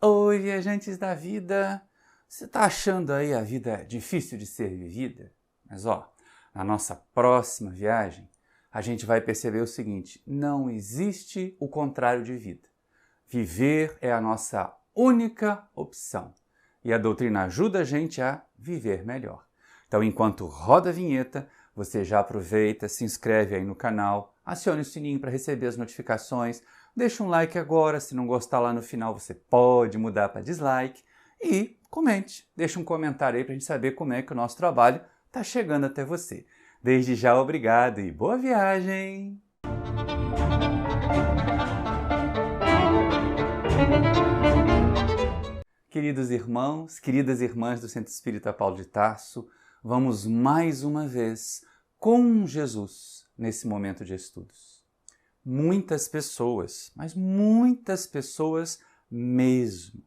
Oi, viajantes da vida! Você está achando aí a vida difícil de ser vivida? Mas na nossa próxima viagem, a gente vai perceber o seguinte: não existe o contrário de vida. Viver é a nossa única opção. E a doutrina ajuda a gente a viver melhor. Então, enquanto roda a vinheta, você já aproveita, se inscreve aí no canal, acione o sininho para receber as notificações, deixa um like agora, se não gostar lá no final você pode mudar para dislike e comente, deixa um comentário aí para a gente saber como é que o nosso trabalho está chegando até você. Desde já, obrigado e boa viagem! Queridos irmãos, queridas irmãs do Centro Espírita Paulo de Tarso, vamos mais uma vez com Jesus nesse momento de estudos. Muitas pessoas, mas muitas pessoas mesmo,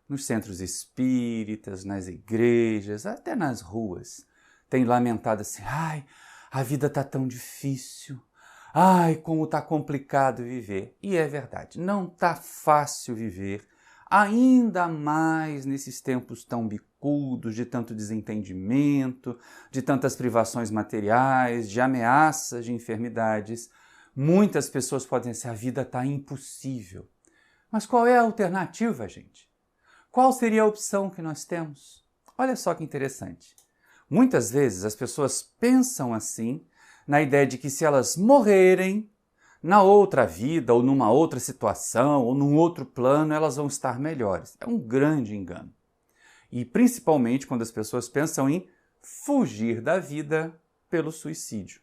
nos centros espíritas, nas igrejas, até nas ruas, têm lamentado assim: ai, a vida está tão difícil, ai, como está complicado viver. E é verdade, não está fácil viver, ainda mais nesses tempos tão bicudos, de tanto desentendimento, de tantas privações materiais, de ameaças de enfermidades. Muitas pessoas podem dizer: a vida está impossível. Mas qual é a alternativa, gente? Qual seria a opção que nós temos? Olha só que interessante. Muitas vezes as pessoas pensam assim, na ideia de que se elas morrerem, na outra vida, ou numa outra situação, ou num outro plano, elas vão estar melhores. É um grande engano. E principalmente quando as pessoas pensam em fugir da vida pelo suicídio,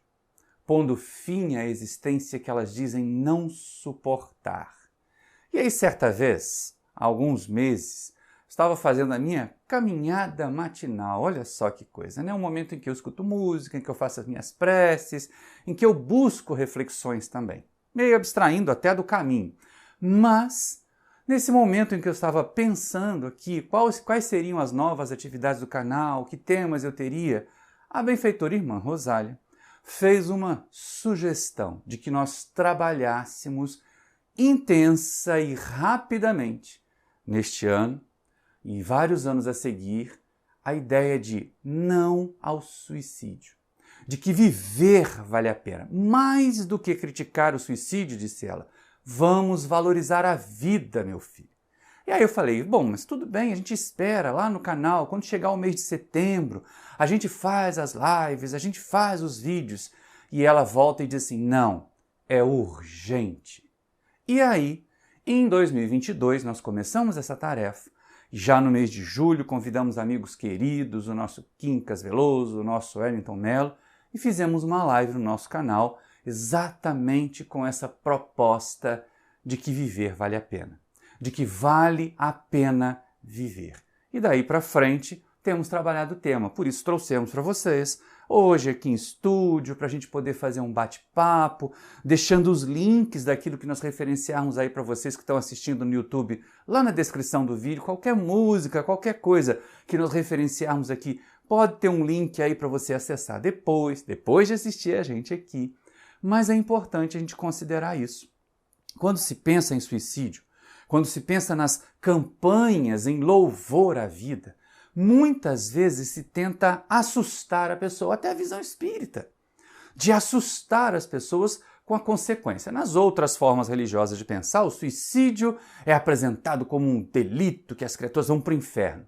pondo fim à existência que elas dizem não suportar. E aí, certa vez, há alguns meses, estava fazendo a minha caminhada matinal. Olha só que coisa, né? Um momento em que eu escuto música, em que eu faço as minhas preces, em que eu busco reflexões também, meio abstraindo até do caminho. Mas, nesse momento em que eu estava pensando aqui quais seriam as novas atividades do canal, que temas eu teria, a benfeitora irmã Rosália fez uma sugestão de que nós trabalhássemos intensa e rapidamente neste ano e vários anos a seguir a ideia de não ao suicídio, de que viver vale a pena. Mais do que criticar o suicídio, disse ela, vamos valorizar a vida, meu filho. E aí eu falei: bom, mas tudo bem, a gente espera lá no canal, quando chegar o mês de setembro, a gente faz as lives, a gente faz os vídeos. E ela volta e diz assim: não, é urgente. E aí, em 2022, nós começamos essa tarefa. Já no mês de julho, convidamos amigos queridos, o nosso Quincas Veloso, o nosso Wellington Mello, e fizemos uma live no nosso canal exatamente com essa proposta de que viver vale a pena, de que vale a pena viver. E daí para frente, temos trabalhado o tema, por isso trouxemos para vocês hoje aqui em estúdio, para a gente poder fazer um bate-papo, deixando os links daquilo que nós referenciarmos aí para vocês que estão assistindo no YouTube, lá na descrição do vídeo, qualquer música, qualquer coisa que nós referenciarmos aqui, pode ter um link aí para você acessar depois de assistir a gente aqui. Mas é importante a gente considerar isso. Quando se pensa em suicídio, quando se pensa nas campanhas em louvor à vida, muitas vezes se tenta assustar a pessoa, até a visão espírita, de assustar as pessoas com a consequência. Nas outras formas religiosas de pensar, o suicídio é apresentado como um delito, que as criaturas vão para o inferno.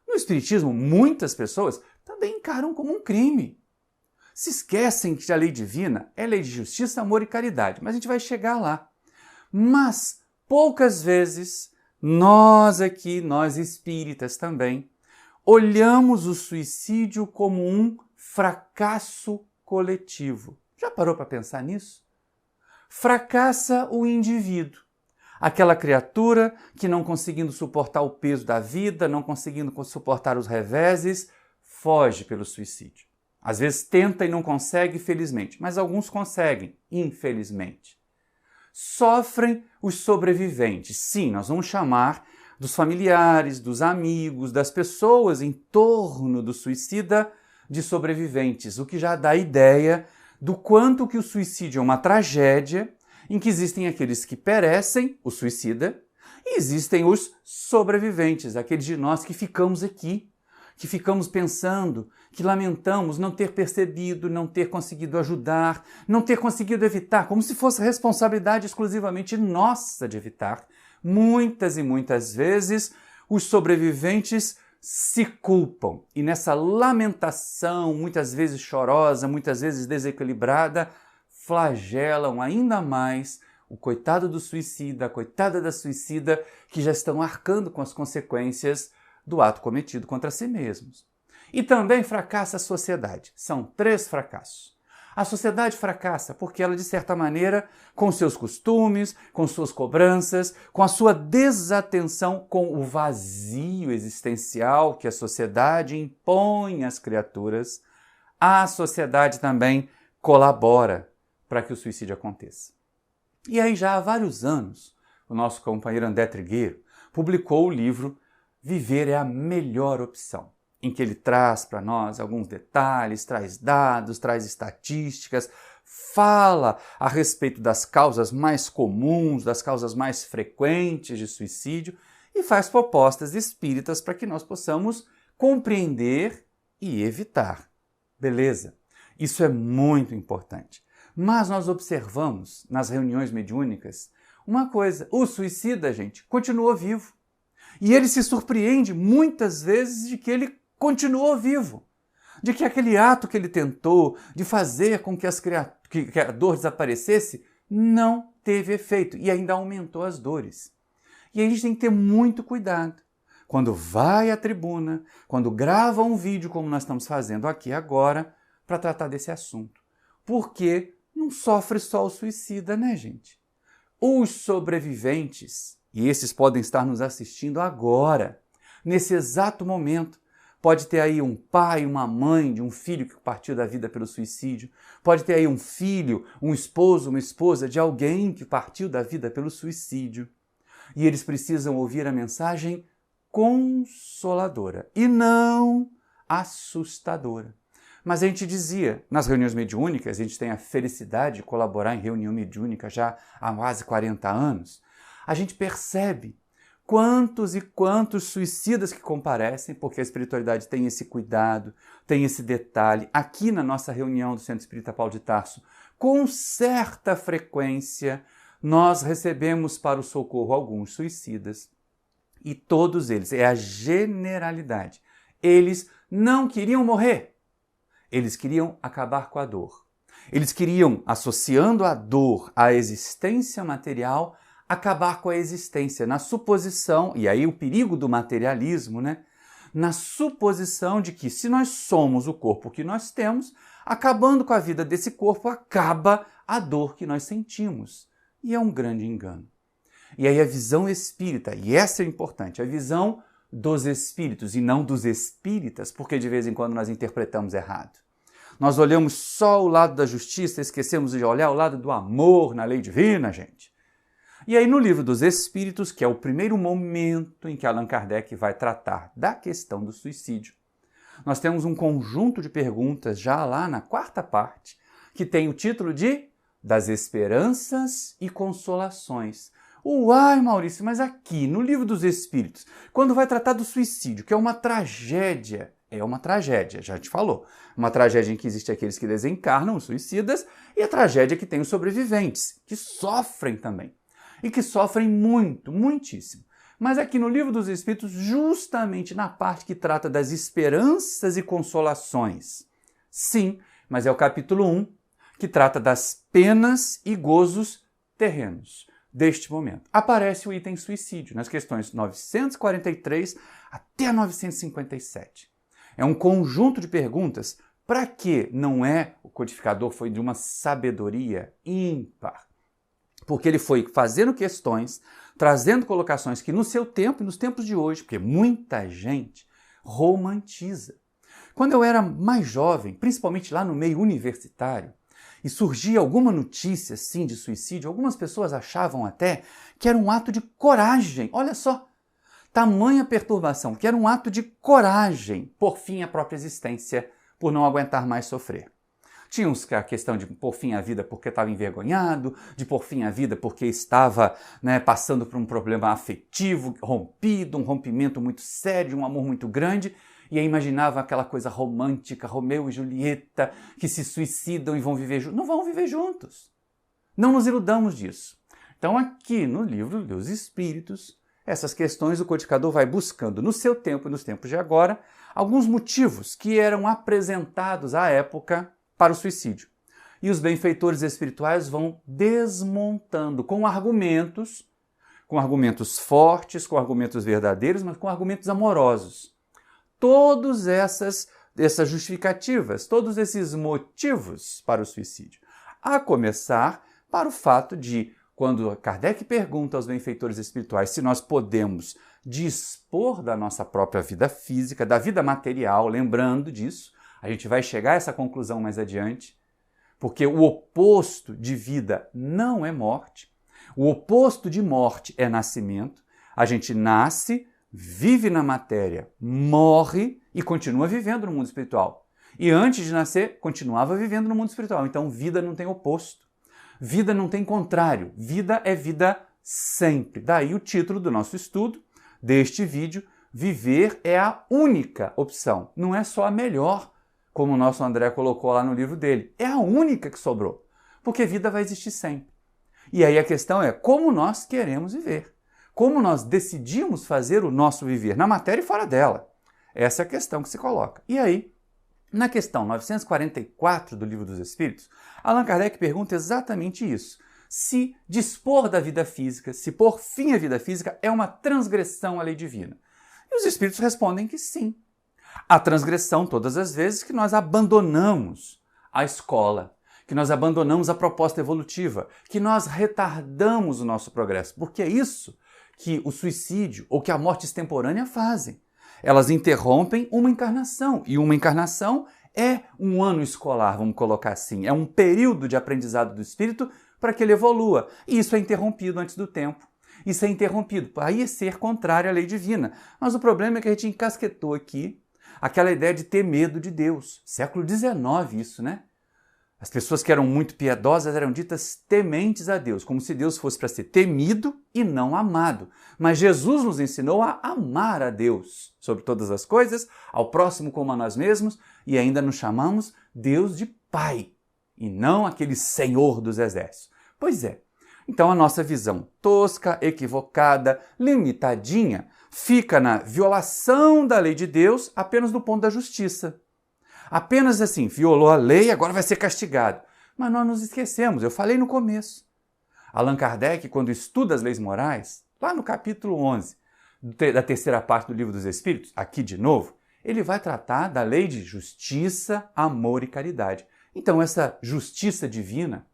No espiritismo, muitas pessoas também encaram como um crime. Se esquecem que a lei divina é lei de justiça, amor e caridade, mas a gente vai chegar lá. Mas, poucas vezes, nós espíritas também, olhamos o suicídio como um fracasso coletivo. Já parou para pensar nisso? Fracassa o indivíduo, aquela criatura que, não conseguindo suportar o peso da vida, não conseguindo suportar os reveses, foge pelo suicídio. Às vezes tenta e não consegue, felizmente, mas alguns conseguem, infelizmente. Sofrem os sobreviventes. Sim, nós vamos chamar dos familiares, dos amigos, das pessoas em torno do suicida de sobreviventes, o que já dá ideia do quanto que o suicídio é uma tragédia, em que existem aqueles que perecem, o suicida, E existem os sobreviventes, aqueles de nós que ficamos aqui, que ficamos pensando, que lamentamos não ter percebido, não ter conseguido ajudar, não ter conseguido evitar, como se fosse responsabilidade exclusivamente nossa de evitar. Muitas e muitas vezes os sobreviventes se culpam e nessa lamentação, muitas vezes chorosa, muitas vezes desequilibrada, flagelam ainda mais o coitado do suicida, a coitada da suicida, que já estão arcando com as consequências do ato cometido contra si mesmos. E também fracassa a sociedade. São 3 fracassos. A sociedade fracassa porque ela, de certa maneira, com seus costumes, com suas cobranças, com a sua desatenção com o vazio existencial que a sociedade impõe às criaturas, a sociedade também colabora para que o suicídio aconteça. E aí já há vários anos, o nosso companheiro André Trigueiro publicou o livro Viver é a Melhor Opção, em que ele traz para nós alguns detalhes, traz dados, traz estatísticas, fala a respeito das causas mais comuns, das causas mais frequentes de suicídio e faz propostas espíritas para que nós possamos compreender e evitar. Beleza? Isso é muito importante. Mas nós observamos nas reuniões mediúnicas uma coisa: o suicida, gente, continuou vivo. E ele se surpreende muitas vezes de que ele continuou vivo, de que aquele ato que ele tentou de fazer com que a dor desaparecesse não teve efeito e ainda aumentou as dores. E aí a gente tem que ter muito cuidado. Quando vai à tribuna, quando grava um vídeo como nós estamos fazendo aqui agora, para tratar desse assunto. Porque não sofre só o suicida, né, gente? Os sobreviventes, e esses podem estar nos assistindo agora, nesse exato momento. Pode ter aí um pai, uma mãe de um filho que partiu da vida pelo suicídio. Pode ter aí um filho, um esposo, uma esposa de alguém que partiu da vida pelo suicídio. E eles precisam ouvir a mensagem consoladora e não assustadora. Mas a gente dizia, nas reuniões mediúnicas, a gente tem a felicidade de colaborar em reunião mediúnica já há quase 40 anos, a gente percebe quantos e quantos suicidas que comparecem, porque a espiritualidade tem esse cuidado, tem esse detalhe. Aqui na nossa reunião do Centro Espírita Paulo de Tarso, com certa frequência, nós recebemos para o socorro alguns suicidas. E todos eles, é a generalidade, eles não queriam morrer, eles queriam acabar com a dor. Eles queriam, associando a dor à existência material, acabar com a existência, na suposição, e aí o perigo do materialismo, né? Na suposição de que se nós somos o corpo que nós temos, acabando com a vida desse corpo, acaba a dor que nós sentimos. E é um grande engano. E aí a visão espírita, e essa é importante, a visão dos espíritos e não dos espíritas, porque de vez em quando nós interpretamos errado. Nós olhamos só o lado da justiça, esquecemos de olhar o lado do amor na lei divina, gente. E aí no Livro dos Espíritos, que é o primeiro momento em que Allan Kardec vai tratar da questão do suicídio, nós temos um conjunto de perguntas já lá na 4ª parte, que tem o título de Das Esperanças e Consolações. Uai, Maurício, mas aqui no Livro dos Espíritos, quando vai tratar do suicídio, que é uma tragédia, já te falou, uma tragédia em que existem aqueles que desencarnam, os suicidas, e a tragédia que tem os sobreviventes, que sofrem também. E que sofrem muito, muitíssimo. Mas aqui no Livro dos Espíritos, justamente na parte que trata das esperanças e consolações. Sim, mas é o capítulo 1, que trata das penas e gozos terrenos deste momento. Aparece o item suicídio nas questões 943 até 957. É um conjunto de perguntas para que não é, o codificador foi de uma sabedoria ímpar. Porque ele foi fazendo questões, trazendo colocações que no seu tempo e nos tempos de hoje, porque muita gente romantiza. Quando eu era mais jovem, principalmente lá no meio universitário, e surgia alguma notícia assim de suicídio, algumas pessoas achavam até que era um ato de coragem. Olha só, tamanha perturbação, que era um ato de coragem por fim à própria existência, por não aguentar mais sofrer. Tinha a questão de pôr fim à vida porque estava envergonhado, de pôr fim à vida porque estava, passando por um problema afetivo rompido, um rompimento muito sério, um amor muito grande, e aí imaginava aquela coisa romântica, Romeu e Julieta, que se suicidam e vão viver juntos. Não vão viver juntos. Não nos iludamos disso. Então aqui no livro dos Espíritos, essas questões o codificador vai buscando no seu tempo e nos tempos de agora, alguns motivos que eram apresentados à época para o suicídio. E os benfeitores espirituais vão desmontando com argumentos fortes, com argumentos verdadeiros, mas com argumentos amorosos. Todas essas justificativas, todos esses motivos para o suicídio. A começar para o fato de, quando Kardec pergunta aos benfeitores espirituais se nós podemos dispor da nossa própria vida física, da vida material, lembrando disso, a gente vai chegar a essa conclusão mais adiante, porque o oposto de vida não é morte, o oposto de morte é nascimento. A gente nasce, vive na matéria, morre e continua vivendo no mundo espiritual. E antes de nascer, continuava vivendo no mundo espiritual. Então, vida não tem oposto. Vida não tem contrário. Vida é vida sempre. Daí o título do nosso estudo, deste vídeo, viver é a única opção. Não é só a melhor, como o nosso André colocou lá no livro dele. É a única que sobrou. Porque vida vai existir sempre. E aí a questão é como nós queremos viver. Como nós decidimos fazer o nosso viver na matéria e fora dela. Essa é a questão que se coloca. E aí, na questão 944 do Livro dos Espíritos, Allan Kardec pergunta exatamente isso. Se dispor da vida física, se pôr fim à vida física, é uma transgressão à lei divina. E os Espíritos respondem que sim. A transgressão todas as vezes que nós abandonamos a escola, que nós abandonamos a proposta evolutiva, que nós retardamos o nosso progresso, porque é isso que o suicídio ou que a morte extemporânea fazem. Elas interrompem uma encarnação, e uma encarnação é um ano escolar, vamos colocar assim, é um período de aprendizado do espírito para que ele evolua, e isso é interrompido antes do tempo. Isso é interrompido, aí é ser contrário à lei divina. Mas o problema é que a gente encasquetou aqui aquela ideia de ter medo de Deus. Século XIX isso, né? As pessoas que eram muito piedosas eram ditas tementes a Deus, como se Deus fosse para ser temido e não amado. Mas Jesus nos ensinou a amar a Deus sobre todas as coisas, ao próximo como a nós mesmos, e ainda nos chamamos Deus de Pai, e não aquele Senhor dos Exércitos. Pois é, então a nossa visão tosca, equivocada, limitadinha, fica na violação da lei de Deus apenas do ponto da justiça. Apenas assim, violou a lei, agora vai ser castigado. Mas nós nos esquecemos, eu falei no começo. Allan Kardec, quando estuda as leis morais, lá no capítulo 11, da terceira parte do Livro dos Espíritos, aqui de novo, ele vai tratar da lei de justiça, amor e caridade. Então essa justiça divina,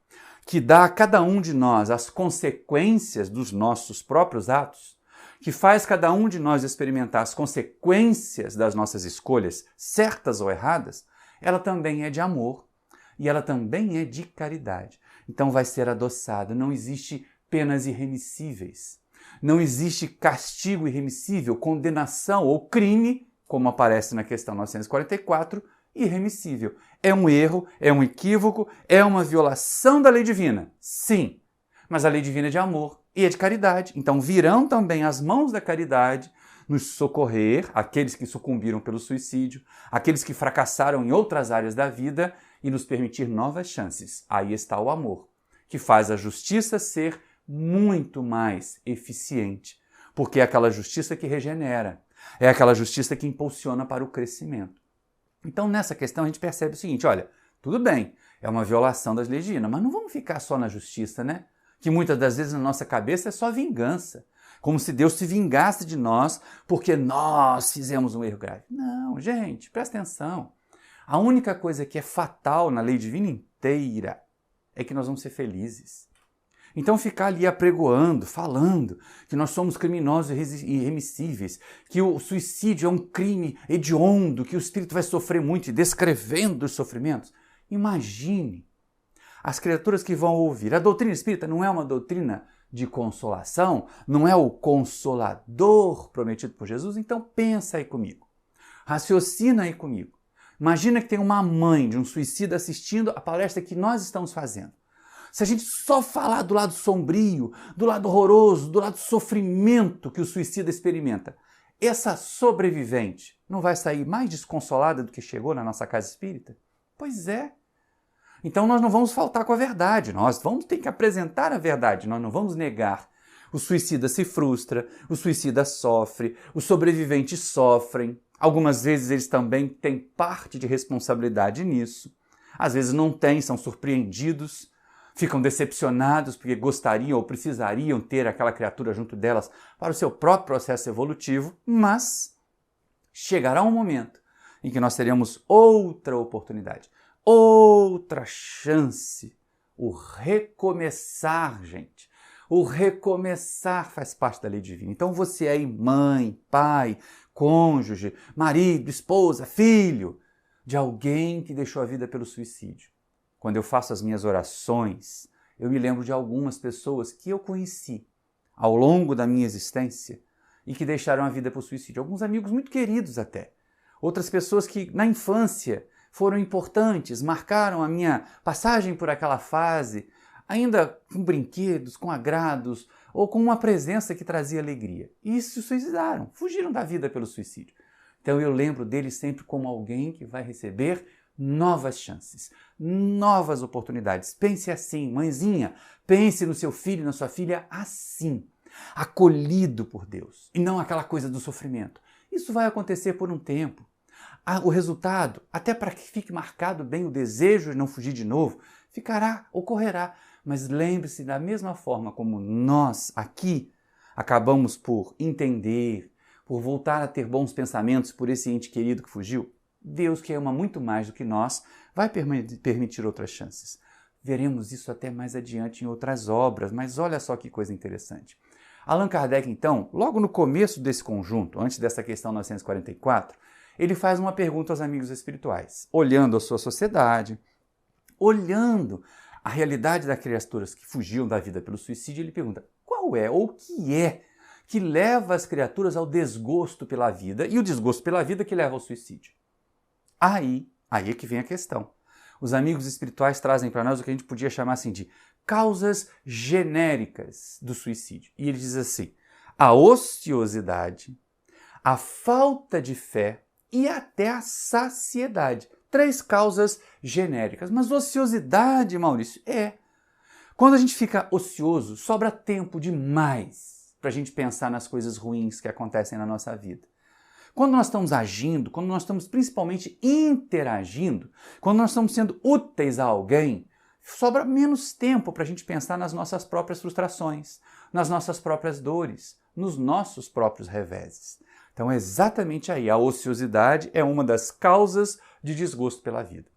que dá a cada um de nós as consequências dos nossos próprios atos, que faz cada um de nós experimentar as consequências das nossas escolhas, certas ou erradas, ela também é de amor e ela também é de caridade. Então vai ser adoçada, não existe penas irremissíveis, não existe castigo irremissível, condenação ou crime, como aparece na questão 944, irremissível. É um erro, é um equívoco, é uma violação da lei divina, sim, mas a lei divina é de amor e é de caridade. Então virão também as mãos da caridade nos socorrer, aqueles que sucumbiram pelo suicídio, aqueles que fracassaram em outras áreas da vida e nos permitir novas chances. Aí está o amor, que faz a justiça ser muito mais eficiente, porque é aquela justiça que regenera, é aquela justiça que impulsiona para o crescimento. Então nessa questão a gente percebe o seguinte, olha, tudo bem, é uma violação das leis divinas, mas não vamos ficar só na justiça, né? Que muitas das vezes na nossa cabeça é só vingança, como se Deus se vingasse de nós porque nós fizemos um erro grave. Não, gente, presta atenção. A única coisa que é fatal na lei divina inteira é que nós vamos ser felizes. Então ficar ali apregoando, falando que nós somos criminosos e irremissíveis, que o suicídio é um crime hediondo, que o espírito vai sofrer muito e descrevendo os sofrimentos. Imagine as criaturas que vão ouvir. A doutrina espírita não é uma doutrina de consolação, não é o consolador prometido por Jesus, então pensa aí comigo, raciocina aí comigo. Imagina que tem uma mãe de um suicida assistindo a palestra que nós estamos fazendo. Se a gente só falar do lado sombrio, do lado horroroso, do lado do sofrimento que o suicida experimenta, essa sobrevivente não vai sair mais desconsolada do que chegou na nossa casa espírita? Pois é. Então nós não vamos faltar com a verdade, nós vamos ter que apresentar a verdade, nós não vamos negar. O suicida se frustra, o suicida sofre, os sobreviventes sofrem. Algumas vezes eles também têm parte de responsabilidade nisso. Às vezes não têm, são surpreendidos, ficam decepcionados porque gostariam ou precisariam ter aquela criatura junto delas para o seu próprio processo evolutivo, mas chegará um momento em que nós teremos outra oportunidade, outra chance, o recomeçar, gente. O recomeçar faz parte da lei divina. Então você aí, mãe, pai, cônjuge, marido, esposa, filho de alguém que deixou a vida pelo suicídio. Quando eu faço as minhas orações, eu me lembro de algumas pessoas que eu conheci ao longo da minha existência e que deixaram a vida por suicídio. Alguns amigos muito queridos até. Outras pessoas que na infância foram importantes, marcaram a minha passagem por aquela fase, ainda com brinquedos, com agrados ou com uma presença que trazia alegria. E se suicidaram, fugiram da vida pelo suicídio. Então eu lembro deles sempre como alguém que vai receber novas chances, novas oportunidades. Pense assim, mãezinha, pense no seu filho e na sua filha assim, acolhido por Deus, e não aquela coisa do sofrimento. Isso vai acontecer por um tempo. O resultado, até para que fique marcado bem o desejo de não fugir de novo, ocorrerá. Mas lembre-se, da mesma forma como nós aqui acabamos por entender, por voltar a ter bons pensamentos por esse ente querido que fugiu, Deus, que ama muito mais do que nós, vai permitir outras chances. Veremos isso até mais adiante em outras obras, mas olha só que coisa interessante. Allan Kardec, então, logo no começo desse conjunto, antes dessa questão 944, ele faz uma pergunta aos amigos espirituais, olhando a sua sociedade, olhando a realidade das criaturas que fugiam da vida pelo suicídio, ele pergunta: qual é ou o que leva as criaturas ao desgosto pela vida e o desgosto pela vida que leva ao suicídio? Aí é que vem a questão. Os amigos espirituais trazem para nós o que a gente podia chamar assim de causas genéricas do suicídio. E ele diz assim: a ociosidade, a falta de fé e até a saciedade. 3 causas genéricas. Mas ociosidade, Maurício, quando a gente fica ocioso, sobra tempo demais para a gente pensar nas coisas ruins que acontecem na nossa vida. Quando nós estamos agindo, quando nós estamos principalmente interagindo, quando nós estamos sendo úteis a alguém, sobra menos tempo para a gente pensar nas nossas próprias frustrações, nas nossas próprias dores, nos nossos próprios reveses. Então é exatamente aí, a ociosidade é uma das causas de desgosto pela vida.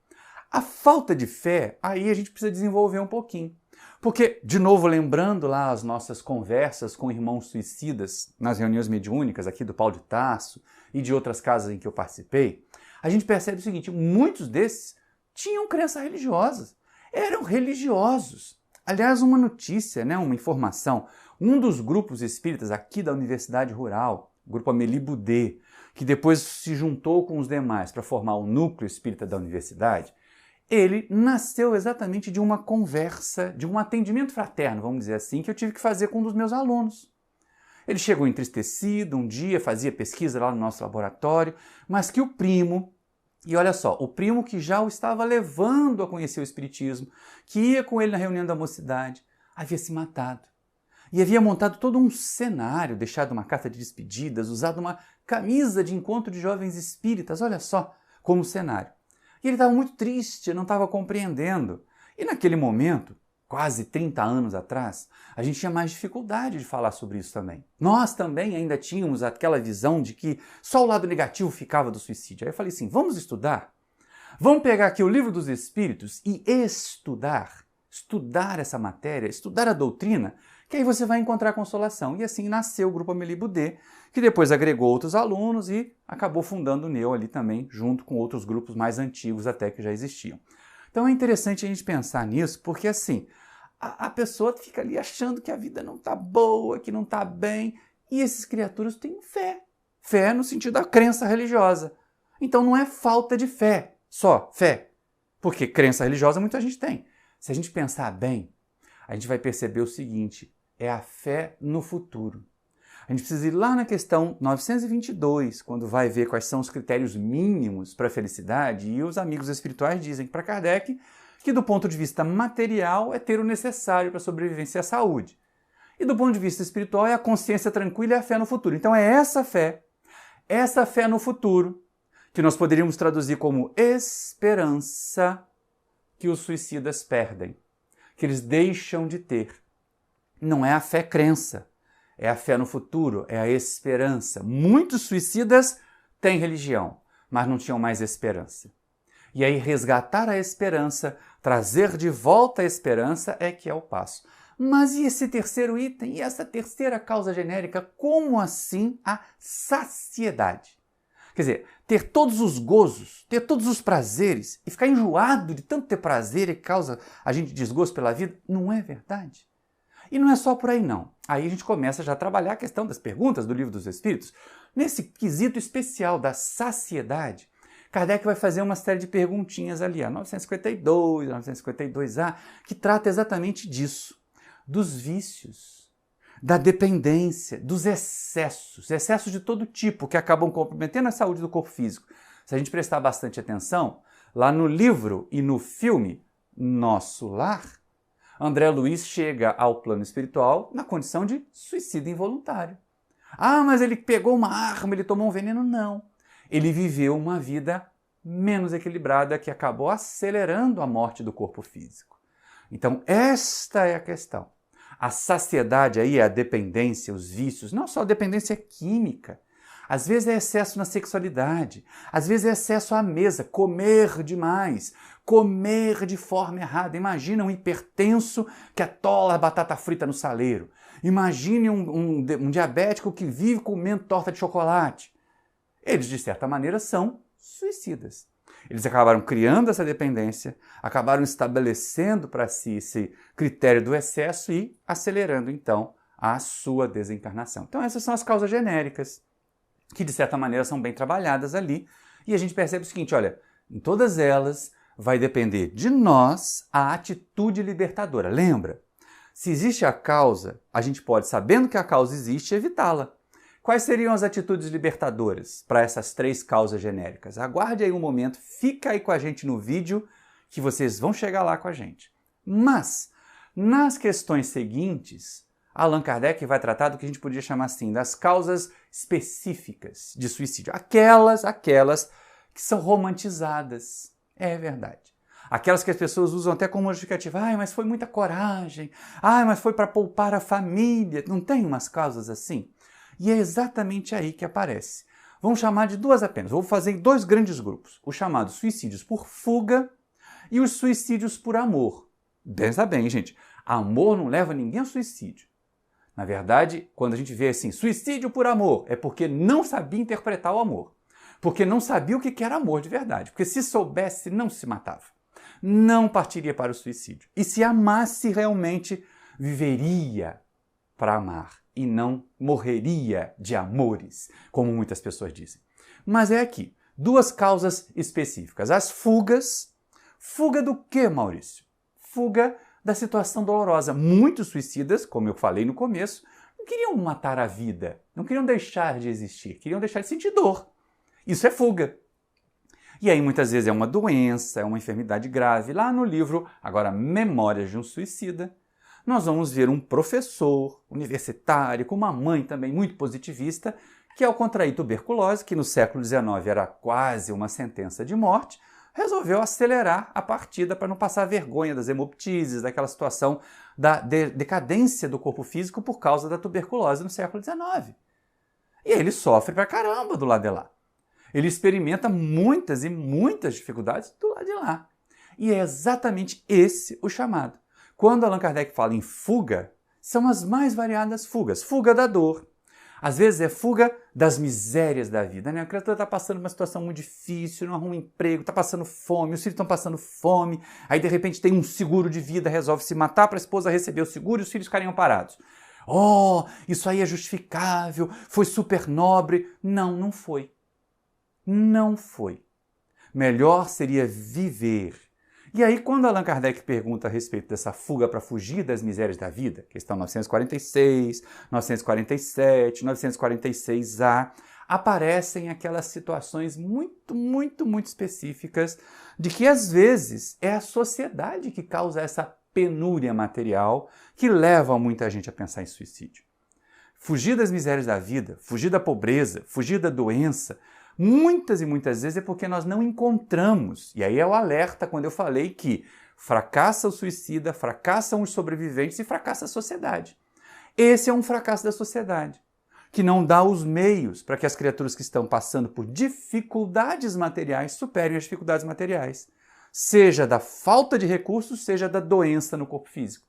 A falta de fé, aí a gente precisa desenvolver um pouquinho. Porque, de novo, lembrando lá as nossas conversas com irmãos suicidas nas reuniões mediúnicas aqui do Paulo de Tarso e de outras casas em que eu participei, a gente percebe o seguinte: muitos desses tinham crenças religiosas, eram religiosos. Aliás, uma notícia, uma informação, um dos grupos espíritas aqui da Universidade Rural, o grupo Amélie Boudet, que depois se juntou com os demais para formar o núcleo espírita da universidade, ele nasceu exatamente de uma conversa, de um atendimento fraterno, vamos dizer assim, que eu tive que fazer com um dos meus alunos. Ele chegou entristecido um dia, fazia pesquisa lá no nosso laboratório, mas que o primo, e olha só, o primo que já o estava levando a conhecer o Espiritismo, que ia com ele na reunião da mocidade, havia se matado. E havia montado todo um cenário, deixado uma carta de despedidas, usado uma camisa de encontro de jovens espíritas, olha só, como cenário. E ele estava muito triste, não estava compreendendo. E naquele momento, quase 30 anos atrás, a gente tinha mais dificuldade de falar sobre isso também. Nós também ainda tínhamos aquela visão de que só o lado negativo ficava do suicídio. Aí eu falei assim, vamos estudar? Vamos pegar aqui o Livro dos Espíritos e estudar essa matéria, estudar a doutrina, que aí você vai encontrar consolação. E assim nasceu o Grupo Amélie Boudet, que depois agregou outros alunos e acabou fundando o NEU ali também, junto com outros grupos mais antigos até que já existiam. Então é interessante a gente pensar nisso, porque assim, a pessoa fica ali achando que a vida não está boa, que não está bem, e essas criaturas têm fé. Fé no sentido da crença religiosa. Então não é falta de fé, só fé. Porque crença religiosa muita gente tem. Se a gente pensar bem, a gente vai perceber o seguinte, é a fé no futuro. A gente precisa ir lá na questão 922, quando vai ver quais são os critérios mínimos para a felicidade, e os amigos espirituais dizem para Kardec que do ponto de vista material é ter o necessário para a sobrevivência e a saúde. E do ponto de vista espiritual é a consciência tranquila e a fé no futuro. Então é essa fé no futuro, que nós poderíamos traduzir como esperança, que os suicidas perdem, que eles deixam de ter. Não é a fé-crença, é a fé no futuro, é a esperança. Muitos suicidas têm religião, mas não tinham mais esperança. E aí resgatar a esperança, trazer de volta a esperança é que é o passo. Mas e esse terceiro item, e essa terceira causa genérica, como assim a saciedade? Quer dizer, ter todos os gozos, ter todos os prazeres e ficar enjoado de tanto ter prazer e causa a gente desgosto pela vida, não é verdade? E não é só por aí não. Aí a gente começa já a trabalhar a questão das perguntas do Livro dos Espíritos. Nesse quesito especial da saciedade, Kardec vai fazer uma série de perguntinhas ali, a 952, 952A, que trata exatamente disso, dos vícios, da dependência, dos excessos de todo tipo que acabam comprometendo a saúde do corpo físico. Se a gente prestar bastante atenção, lá no livro e no filme Nosso Lar, André Luiz chega ao plano espiritual na condição de suicídio involuntário. Ah, mas ele pegou uma arma, ele tomou um veneno? Não. Ele viveu uma vida menos equilibrada que acabou acelerando a morte do corpo físico. Então, esta é a questão. A saciedade aí é a dependência, os vícios, não só a dependência química. Às vezes é excesso na sexualidade, às vezes é excesso à mesa, comer demais, comer de forma errada. Imagina um hipertenso que atola a batata frita no saleiro. Imagine um diabético que vive comendo torta de chocolate. Eles, de certa maneira, são suicidas. Eles acabaram criando essa dependência, acabaram estabelecendo para si esse critério do excesso e acelerando, então, a sua desencarnação. Então, essas são as causas genéricas, que, de certa maneira, são bem trabalhadas ali. E a gente percebe o seguinte, olha, em todas elas vai depender de nós a atitude libertadora. Lembra? Se existe a causa, a gente pode, sabendo que a causa existe, evitá-la. Quais seriam as atitudes libertadoras para essas três causas genéricas? Aguarde aí um momento, fica aí com a gente no vídeo que vocês vão chegar lá com a gente. Mas, nas questões seguintes, Allan Kardec vai tratar do que a gente podia chamar assim, das causas específicas de suicídio. Aquelas que são romantizadas. É verdade. Aquelas que as pessoas usam até como justificativa. Ai, mas foi muita coragem. Ai, mas foi para poupar a família. Não tem umas causas assim? E é exatamente aí que aparece. Vamos chamar de duas apenas. Vou fazer em dois grandes grupos. Os chamados suicídios por fuga e os suicídios por amor. Pensa bem, gente. Amor não leva ninguém ao suicídio. Na verdade, quando a gente vê assim, suicídio por amor, é porque não sabia interpretar o amor. Porque não sabia o que era amor de verdade. Porque se soubesse, não se matava. Não partiria para o suicídio. E se amasse realmente, viveria para amar. E não morreria de amores, como muitas pessoas dizem. Mas é aqui, duas causas específicas. As fugas. Fuga do quê, Maurício? Fuga da situação dolorosa. Muitos suicidas, como eu falei no começo, não queriam matar a vida, não queriam deixar de existir, queriam deixar de sentir dor. Isso é fuga. E aí muitas vezes é uma doença, é uma enfermidade grave. Lá no livro, agora Memórias de um Suicida, nós vamos ver um professor universitário, com uma mãe também muito positivista, que ao contrair tuberculose, que no século XIX era quase uma sentença de morte, resolveu acelerar a partida para não passar vergonha das hemoptises, daquela situação da decadência do corpo físico por causa da tuberculose no século XIX. E ele sofre pra caramba do lado de lá. Ele experimenta muitas e muitas dificuldades do lado de lá. E é exatamente esse o chamado. Quando Allan Kardec fala em fuga, são as mais variadas fugas. Fuga da dor. Às vezes é fuga das misérias da vida, né? A criatura está passando uma situação muito difícil, não arruma emprego, está passando fome, os filhos estão passando fome, aí de repente tem um seguro de vida, resolve se matar para a esposa receber o seguro e os filhos ficariam parados. Oh, isso aí é justificável, foi super nobre. Não, não foi. Não foi. Melhor seria viver. E aí, quando Allan Kardec pergunta a respeito dessa fuga para fugir das misérias da vida, questão 946, 947, 946A, aparecem aquelas situações muito específicas de que, às vezes, é a sociedade que causa essa penúria material que leva muita gente a pensar em suicídio. Fugir das misérias da vida, fugir da pobreza, fugir da doença, muitas e muitas vezes é porque nós não encontramos. E aí é o alerta quando eu falei que fracassa o suicida, fracassam os sobreviventes e fracassa a sociedade. Esse é um fracasso da sociedade, que não dá os meios para que as criaturas que estão passando por dificuldades materiais superem as dificuldades materiais. Seja da falta de recursos, seja da doença no corpo físico.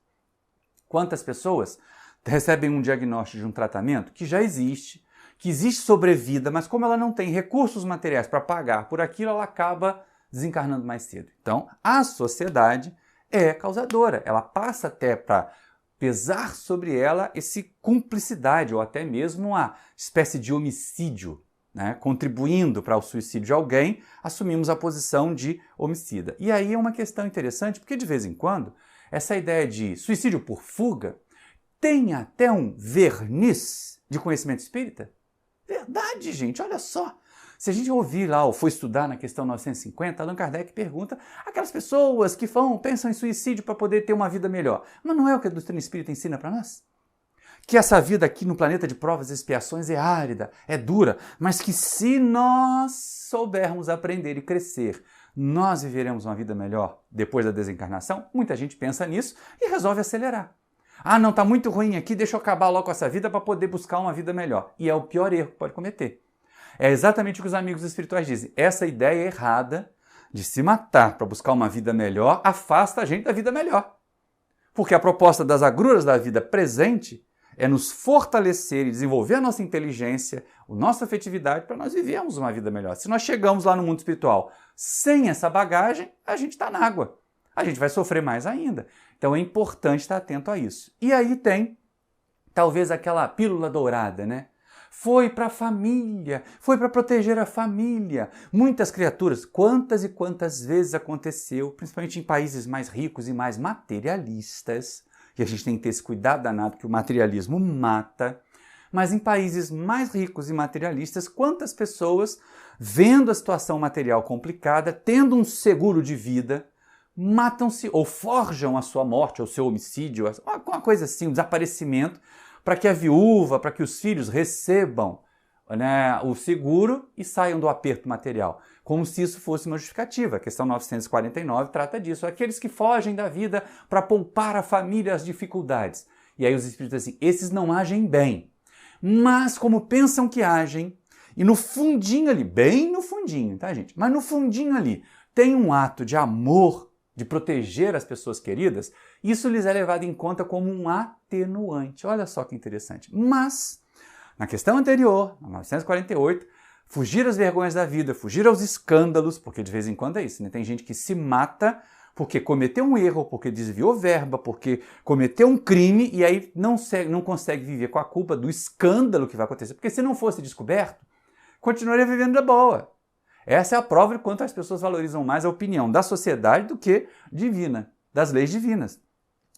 Quantas pessoas recebem um diagnóstico de um tratamento que já existe, que existe sobrevida, mas como ela não tem recursos materiais para pagar por aquilo, ela acaba desencarnando mais cedo. Então, a sociedade é causadora. Ela passa até para pesar sobre ela esse cumplicidade ou até mesmo uma espécie de homicídio, né? Contribuindo para o suicídio de alguém, assumimos a posição de homicida. E aí é uma questão interessante, porque de vez em quando, essa ideia de suicídio por fuga tem até um verniz de conhecimento espírita. Verdade, gente, olha só. Se a gente ouvir lá ou for estudar na questão 950, Allan Kardec pergunta aquelas pessoas que pensam em suicídio para poder ter uma vida melhor. Mas não é o que a doutrina espírita ensina para nós? Que essa vida aqui no planeta de provas e expiações é árida, é dura, mas que se nós soubermos aprender e crescer, nós viveremos uma vida melhor depois da desencarnação? Muita gente pensa nisso e resolve acelerar. Ah, não, está muito ruim aqui, deixa eu acabar logo com essa vida para poder buscar uma vida melhor. E é o pior erro que pode cometer. É exatamente o que os amigos espirituais dizem. Essa ideia errada de se matar para buscar uma vida melhor afasta a gente da vida melhor. Porque a proposta das agruras da vida presente é nos fortalecer e desenvolver a nossa inteligência, a nossa afetividade para nós vivermos uma vida melhor. Se nós chegamos lá no mundo espiritual sem essa bagagem, a gente está na água. A gente vai sofrer mais ainda. Então é importante estar atento a isso. E aí tem, talvez, aquela pílula dourada, né? Foi para a família, foi para proteger a família. Muitas criaturas, quantas e quantas vezes aconteceu, principalmente em países mais ricos e mais materialistas, e a gente tem que ter esse cuidado danado que o materialismo mata, mas em países mais ricos e materialistas, quantas pessoas, vendo a situação material complicada, tendo um seguro de vida, matam-se ou forjam a sua morte, ou seu homicídio, uma coisa assim, um desaparecimento, para que a viúva, para que os filhos recebam, né, o seguro e saiam do aperto material, como se isso fosse uma justificativa. A questão 949 trata disso, aqueles que fogem da vida para poupar a família as dificuldades. E aí os espíritos dizem assim, esses não agem bem, mas como pensam que agem, e no fundinho ali, bem no fundinho, tá, gente? Mas no fundinho ali, tem um ato de amor, de proteger as pessoas queridas, isso lhes é levado em conta como um atenuante. Olha só que interessante. Mas, na questão anterior, na 948, fugir às vergonhas da vida, fugir aos escândalos, porque de vez em quando é isso, né? Tem gente que se mata porque cometeu um erro, porque desviou verba, porque cometeu um crime e aí não consegue viver com a culpa do escândalo que vai acontecer. Porque se não fosse descoberto, continuaria vivendo da boa. Essa é a prova de quanto as pessoas valorizam mais a opinião da sociedade do que divina, das leis divinas.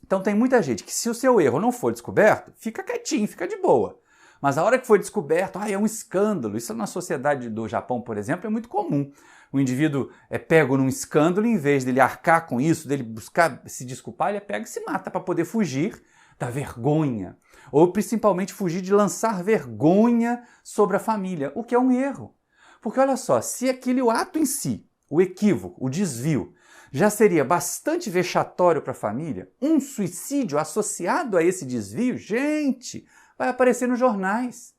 Então tem muita gente que se o seu erro não for descoberto, fica quietinho, fica de boa. Mas a hora que foi descoberto, é um escândalo. Isso na sociedade do Japão, por exemplo, é muito comum. O indivíduo é pego num escândalo, em vez dele arcar com isso, dele buscar se desculpar, ele é pego e se mata para poder fugir da vergonha. Ou principalmente fugir de lançar vergonha sobre a família, o que é um erro. Porque olha só, se aquele ato em si, o equívoco, o desvio, já seria bastante vexatório para a família, um suicídio associado a esse desvio, gente, vai aparecer nos jornais,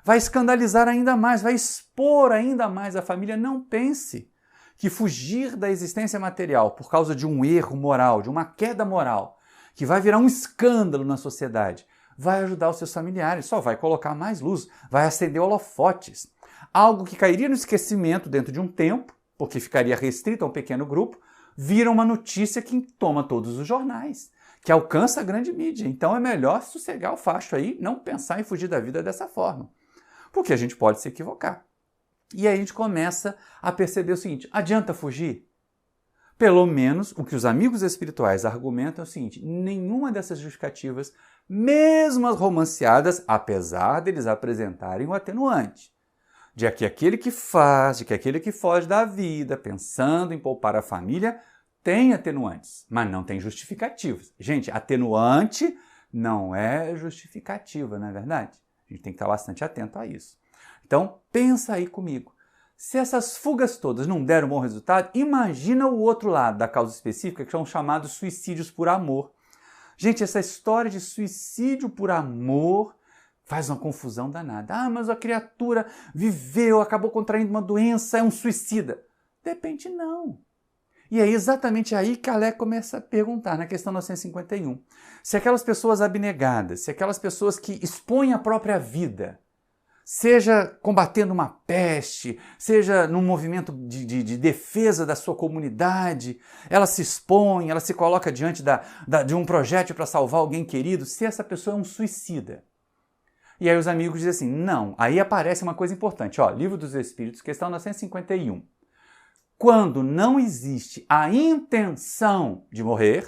vai escandalizar ainda mais, vai expor ainda mais a família. Não pense que fugir da existência material por causa de um erro moral, de uma queda moral, que vai virar um escândalo na sociedade, vai ajudar os seus familiares, só vai colocar mais luz, vai acender holofotes. Algo que cairia no esquecimento dentro de um tempo, porque ficaria restrito a um pequeno grupo, vira uma notícia que toma todos os jornais, que alcança a grande mídia. Então é melhor sossegar o facho aí, não pensar em fugir da vida dessa forma, porque a gente pode se equivocar. E aí a gente começa a perceber o seguinte, adianta fugir? Pelo menos o que os amigos espirituais argumentam é o seguinte, nenhuma dessas justificativas, mesmo as romanceadas, apesar deles apresentarem o atenuante, de que aquele que faz, de que aquele que foge da vida, pensando em poupar a família, tem atenuantes, mas não tem justificativas. Gente, atenuante não é justificativa, não é verdade? A gente tem que estar bastante atento a isso. Então, pensa aí comigo. Se essas fugas todas não deram bom resultado, imagina o outro lado da causa específica, que são chamados suicídios por amor. Gente, essa história de suicídio por amor faz uma confusão danada. Ah, mas a criatura viveu, acabou contraindo uma doença, é um suicida. De repente, não. E é exatamente aí que Kardec começa a perguntar, na questão 951. Se aquelas pessoas abnegadas, se aquelas pessoas que expõem a própria vida, seja combatendo uma peste, seja num movimento de defesa da sua comunidade, ela se expõe, ela se coloca diante de um projétil para salvar alguém querido, se essa pessoa é um suicida. E aí os amigos dizem assim, não, aí aparece uma coisa importante, ó, Livro dos Espíritos, questão 951. Quando não existe a intenção de morrer,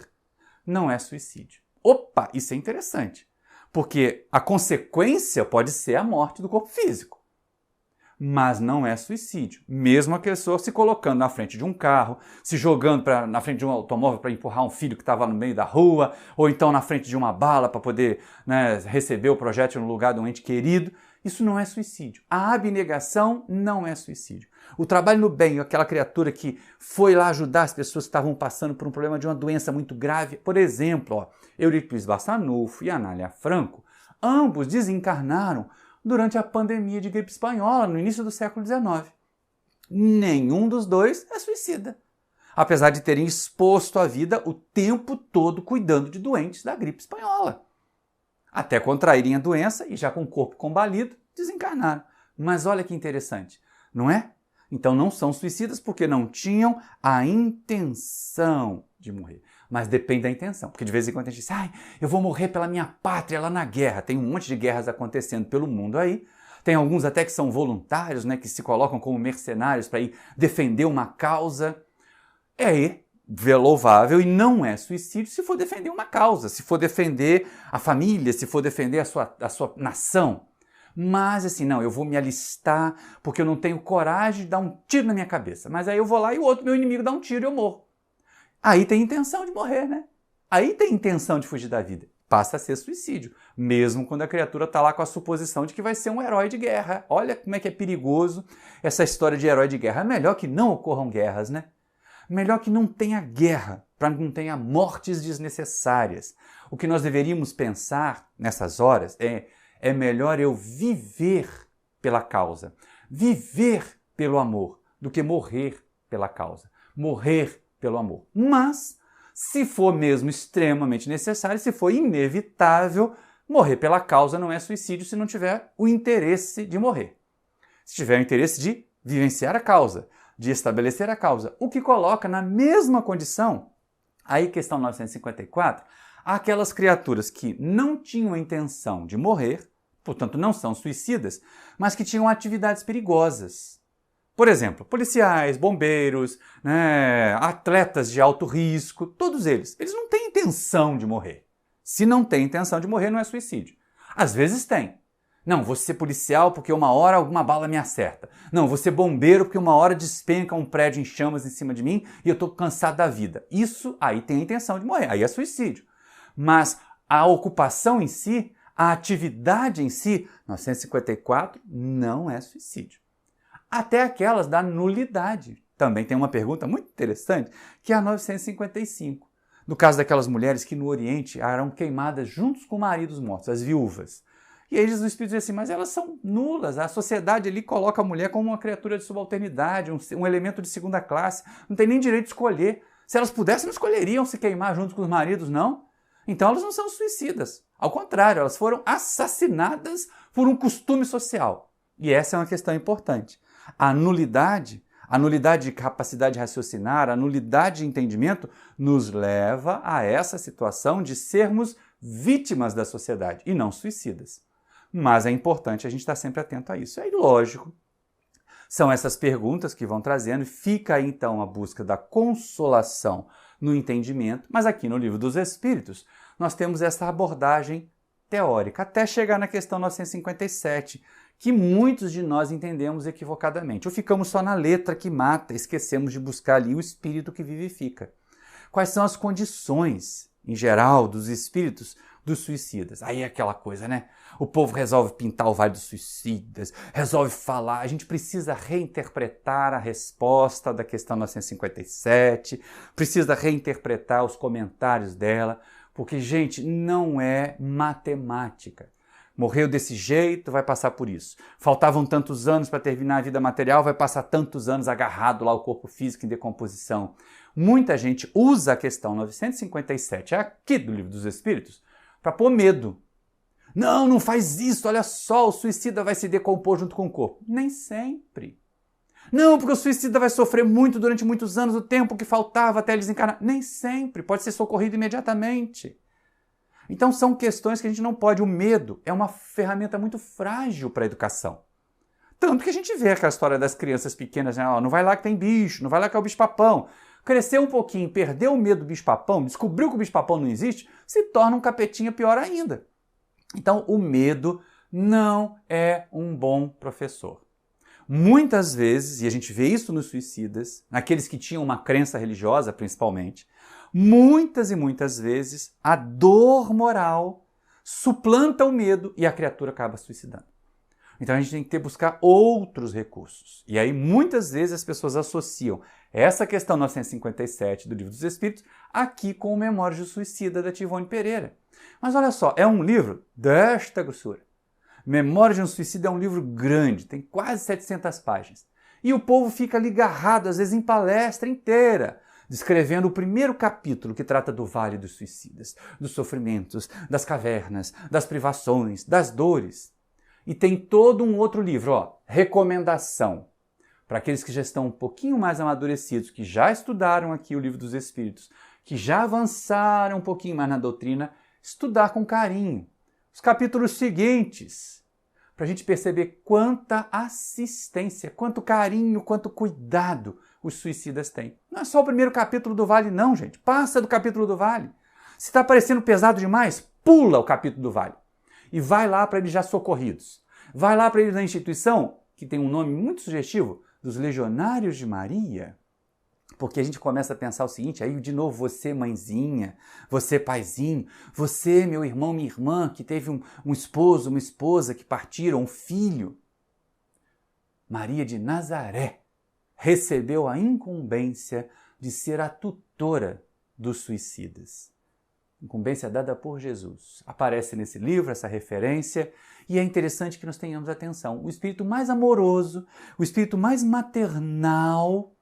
não é suicídio. Opa, isso é interessante. Porque a consequência pode ser a morte do corpo físico. Mas não é suicídio. Mesmo a pessoa se colocando na frente de um carro, se jogando na frente de um automóvel para empurrar um filho que estava no meio da rua, ou então na frente de uma bala para poder receber o projétil no lugar de um ente querido, isso não é suicídio. A abnegação não é suicídio. O trabalho no bem, aquela criatura que foi lá ajudar as pessoas que estavam passando por um problema de uma doença muito grave, por exemplo, Eurípides Barçanufo e Anália Franco, ambos desencarnaram durante a pandemia de gripe espanhola, no início do século XIX. Nenhum dos dois é suicida, apesar de terem exposto a vida o tempo todo cuidando de doentes da gripe espanhola. Até contraírem a doença e já com o corpo combalido, desencarnaram. Mas olha que interessante, não é? Então não são suicidas porque não tinham a intenção de morrer. Mas depende da intenção, porque de vez em quando a gente diz, eu vou morrer pela minha pátria lá na guerra. Tem um monte de guerras acontecendo pelo mundo aí. Tem alguns até que são voluntários, que se colocam como mercenários para ir defender uma causa. É louvável e não é suicídio se for defender uma causa, se for defender a família, se for defender a sua nação. Mas assim, não, eu vou me alistar porque eu não tenho coragem de dar um tiro na minha cabeça. Mas aí eu vou lá e o outro, meu inimigo, dá um tiro e eu morro. Aí tem intenção de morrer, né? Aí tem intenção de fugir da vida. Passa a ser suicídio, mesmo quando a criatura está lá com a suposição de que vai ser um herói de guerra. Olha como é que é perigoso essa história de herói de guerra. É melhor que não ocorram guerras, né? Melhor que não tenha guerra, para que não tenha mortes desnecessárias. O que nós deveríamos pensar nessas horas é melhor eu viver pela causa, viver pelo amor, do que morrer pela causa, morrer pelo amor. Mas, se for mesmo extremamente necessário, se for inevitável, morrer pela causa não é suicídio se não tiver o interesse de morrer. Se tiver o interesse de vivenciar a causa, de estabelecer a causa, o que coloca na mesma condição, aí questão 954, aquelas criaturas que não tinham a intenção de morrer, portanto não são suicidas, mas que tinham atividades perigosas. Por exemplo, policiais, bombeiros, atletas de alto risco, todos eles não têm intenção de morrer. Se não tem intenção de morrer, não é suicídio. Às vezes tem. Não, vou ser policial porque uma hora alguma bala me acerta. Não, vou ser bombeiro porque uma hora despenca um prédio em chamas em cima de mim e eu estou cansado da vida. Isso aí tem a intenção de morrer, aí é suicídio. Mas a ocupação em si, a atividade em si, 954, não é suicídio. Até aquelas da nulidade. Também tem uma pergunta muito interessante, que é a 955. No caso daquelas mulheres que no Oriente eram queimadas juntos com maridos mortos, as viúvas. E aí Jesus Espírito diz assim, mas elas são nulas, a sociedade ali coloca a mulher como uma criatura de subalternidade, um elemento de segunda classe, não tem nem direito de escolher. Se elas pudessem, não escolheriam se queimar junto com os maridos, não. Então elas não são suicidas. Ao contrário, elas foram assassinadas por um costume social. E essa é uma questão importante. A nulidade de capacidade de raciocinar, a nulidade de entendimento, nos leva a essa situação de sermos vítimas da sociedade e não suicidas. Mas é importante a gente estar sempre atento a isso. É lógico, São essas perguntas que vão trazendo, fica aí então a busca da consolação no entendimento, mas aqui no Livro dos Espíritos nós temos essa abordagem teórica, até chegar na questão 957, que muitos de nós entendemos equivocadamente. Ou ficamos só na letra que mata, esquecemos de buscar ali o espírito que vivifica. Quais são as condições, em geral, dos espíritos dos suicidas? Aí é aquela coisa, né? O povo resolve pintar o Vale dos Suicidas, resolve falar, a gente precisa reinterpretar a resposta da questão 957, precisa reinterpretar os comentários dela, porque, gente, não é matemática. Morreu desse jeito, vai passar por isso. Faltavam tantos anos para terminar a vida material, vai passar tantos anos agarrado lá o corpo físico em decomposição. Muita gente usa a questão 957, aqui do Livro dos Espíritos, para pôr medo. Não, não faz isso, olha só, o suicida vai se decompor junto com o corpo. Nem sempre. Não, porque o suicida vai sofrer muito durante muitos anos, o tempo que faltava até ele desencarnar. Nem sempre, pode ser socorrido imediatamente. Então são questões que a gente não pode. O medo é uma ferramenta muito frágil para a educação. Tanto que a gente vê aquela história das crianças pequenas, né? Não vai lá que tem bicho, não vai lá que é o bicho-papão. Cresceu um pouquinho, perdeu o medo do bicho-papão, descobriu que o bicho-papão não existe, se torna um capetinha pior ainda. Então o medo não é um bom professor. Muitas vezes, e a gente vê isso nos suicidas, naqueles que tinham uma crença religiosa principalmente, muitas e muitas vezes a dor moral suplanta o medo e a criatura acaba se suicidando. Então a gente tem que buscar outros recursos. E aí muitas vezes as pessoas associam essa questão 957 do Livro dos Espíritos aqui com o Memórias do Suicida da Tivone Pereira. Mas olha só, é um livro desta grossura. Memórias de um Suicida é um livro grande, tem quase 700 páginas. E o povo fica ali agarrado, às vezes em palestra inteira, descrevendo o primeiro capítulo que trata do Vale dos Suicidas, dos sofrimentos, das cavernas, das privações, das dores. E tem todo um outro livro, recomendação, para aqueles que já estão um pouquinho mais amadurecidos, que já estudaram aqui o Livro dos Espíritos, que já avançaram um pouquinho mais na doutrina, estudar com carinho os capítulos seguintes, para a gente perceber quanta assistência, quanto carinho, quanto cuidado os suicidas têm. Não é só o primeiro capítulo do Vale não, gente. Passa do capítulo do Vale. Se está parecendo pesado demais, pula o capítulo do Vale. E vai lá para eles já socorridos. Vai lá para eles na instituição, que tem um nome muito sugestivo, dos Legionários de Maria. Porque a gente começa a pensar o seguinte, aí de novo você mãezinha, você paizinho, você meu irmão, minha irmã, que teve um esposo, uma esposa que partiram, um filho. Maria de Nazaré recebeu a incumbência de ser a tutora dos suicidas. Incumbência dada por Jesus. Aparece nesse livro essa referência e é interessante que nós tenhamos atenção. O espírito mais amoroso, o espírito mais maternal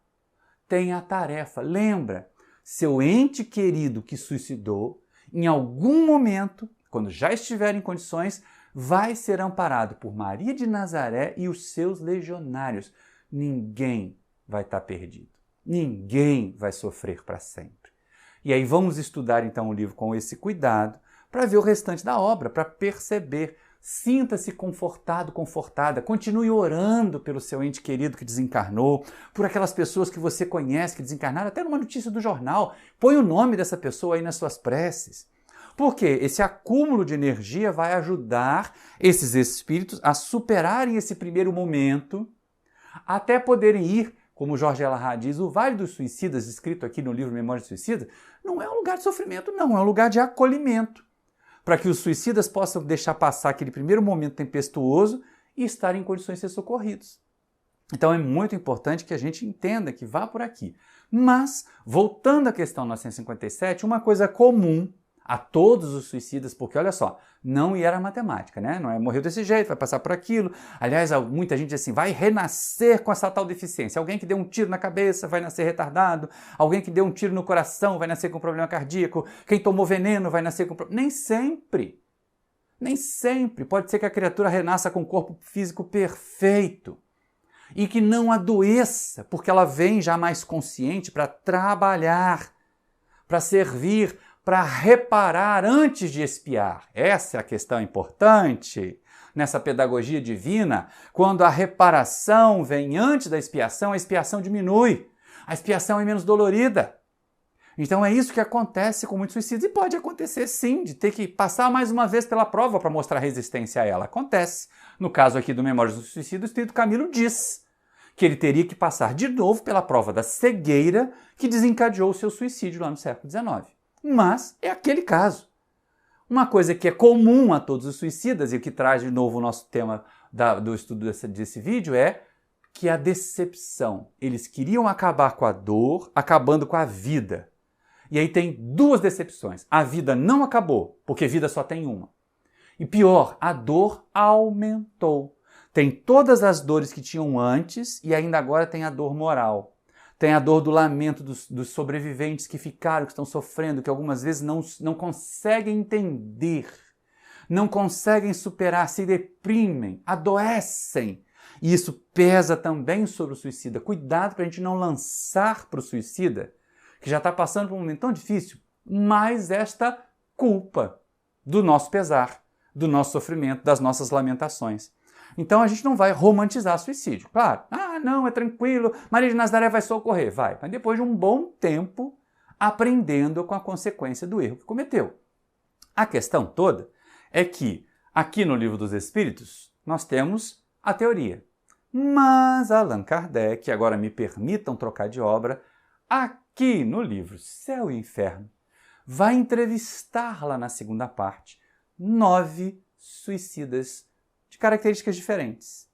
tem a tarefa. Lembra, seu ente querido que suicidou, em algum momento, quando já estiver em condições, vai ser amparado por Maria de Nazaré e os seus legionários. Ninguém vai estar perdido. Ninguém vai sofrer para sempre. E aí vamos estudar então o livro com esse cuidado para ver o restante da obra, para perceber. Sinta-se confortado, confortada. Continue orando pelo seu ente querido que desencarnou, por aquelas pessoas que você conhece que desencarnaram, até numa notícia do jornal. Põe o nome dessa pessoa aí nas suas preces. Porque esse acúmulo de energia vai ajudar esses espíritos a superarem esse primeiro momento, até poderem ir, como Jorge Elahad diz, o Vale dos Suicidas, escrito aqui no livro Memórias do Suicida, não é um lugar de sofrimento, não, é um lugar de acolhimento, para que os suicidas possam deixar passar aquele primeiro momento tempestuoso e estarem em condições de ser socorridos. Então é muito importante que a gente entenda que vá por aqui. Mas, voltando à questão 957, uma coisa comum a todos os suicidas, porque olha só, não era matemática, né? Não é morreu desse jeito, vai passar por aquilo. Aliás, muita gente diz assim, vai renascer com essa tal deficiência. Alguém que deu um tiro na cabeça vai nascer retardado. Alguém que deu um tiro no coração vai nascer com problema cardíaco. Quem tomou veneno vai nascer com problema... Nem sempre. Nem sempre. Pode ser que a criatura renasça com um corpo físico perfeito e que não adoeça, porque ela vem já mais consciente para trabalhar, para servir, para reparar antes de expiar. Essa é a questão importante. nessa pedagogia divina, quando a reparação vem antes da expiação, a expiação diminui, a expiação é menos dolorida. Então é isso que acontece com muitos suicídios. E pode acontecer sim, de ter que passar mais uma vez pela prova para mostrar resistência a ela. Acontece. No caso aqui do Memórias do Suicídio, o Espírito Camilo diz que ele teria que passar de novo pela prova da cegueira que desencadeou o seu suicídio lá no século XIX. Mas é aquele caso. Uma coisa que é comum a todos os suicidas, e o que traz de novo o nosso tema do estudo desse vídeo, é que a decepção. Eles queriam acabar com a dor, acabando com a vida. E aí tem duas decepções. A vida não acabou, porque vida só tem uma. E pior, a dor aumentou. Tem todas as dores que tinham antes e ainda agora tem a dor moral. Tem a dor do lamento dos sobreviventes que ficaram, que estão sofrendo, que algumas vezes não conseguem entender, não conseguem superar, se deprimem, adoecem. E isso pesa também sobre o suicida. Cuidado para a gente não lançar para o suicida, que já está passando por um momento tão difícil, mais esta culpa do nosso pesar, do nosso sofrimento, das nossas lamentações. Então a gente não vai romantizar suicídio. Claro, não, é tranquilo, Maria de Nazaré vai socorrer. Vai, mas depois de um bom tempo aprendendo com a consequência do erro que cometeu. A questão toda é que aqui no Livro dos Espíritos nós temos a teoria. Mas Allan Kardec, agora me permitam trocar de obra, aqui no livro Céu e Inferno, vai entrevistar lá na segunda parte 9 suicidas de características diferentes.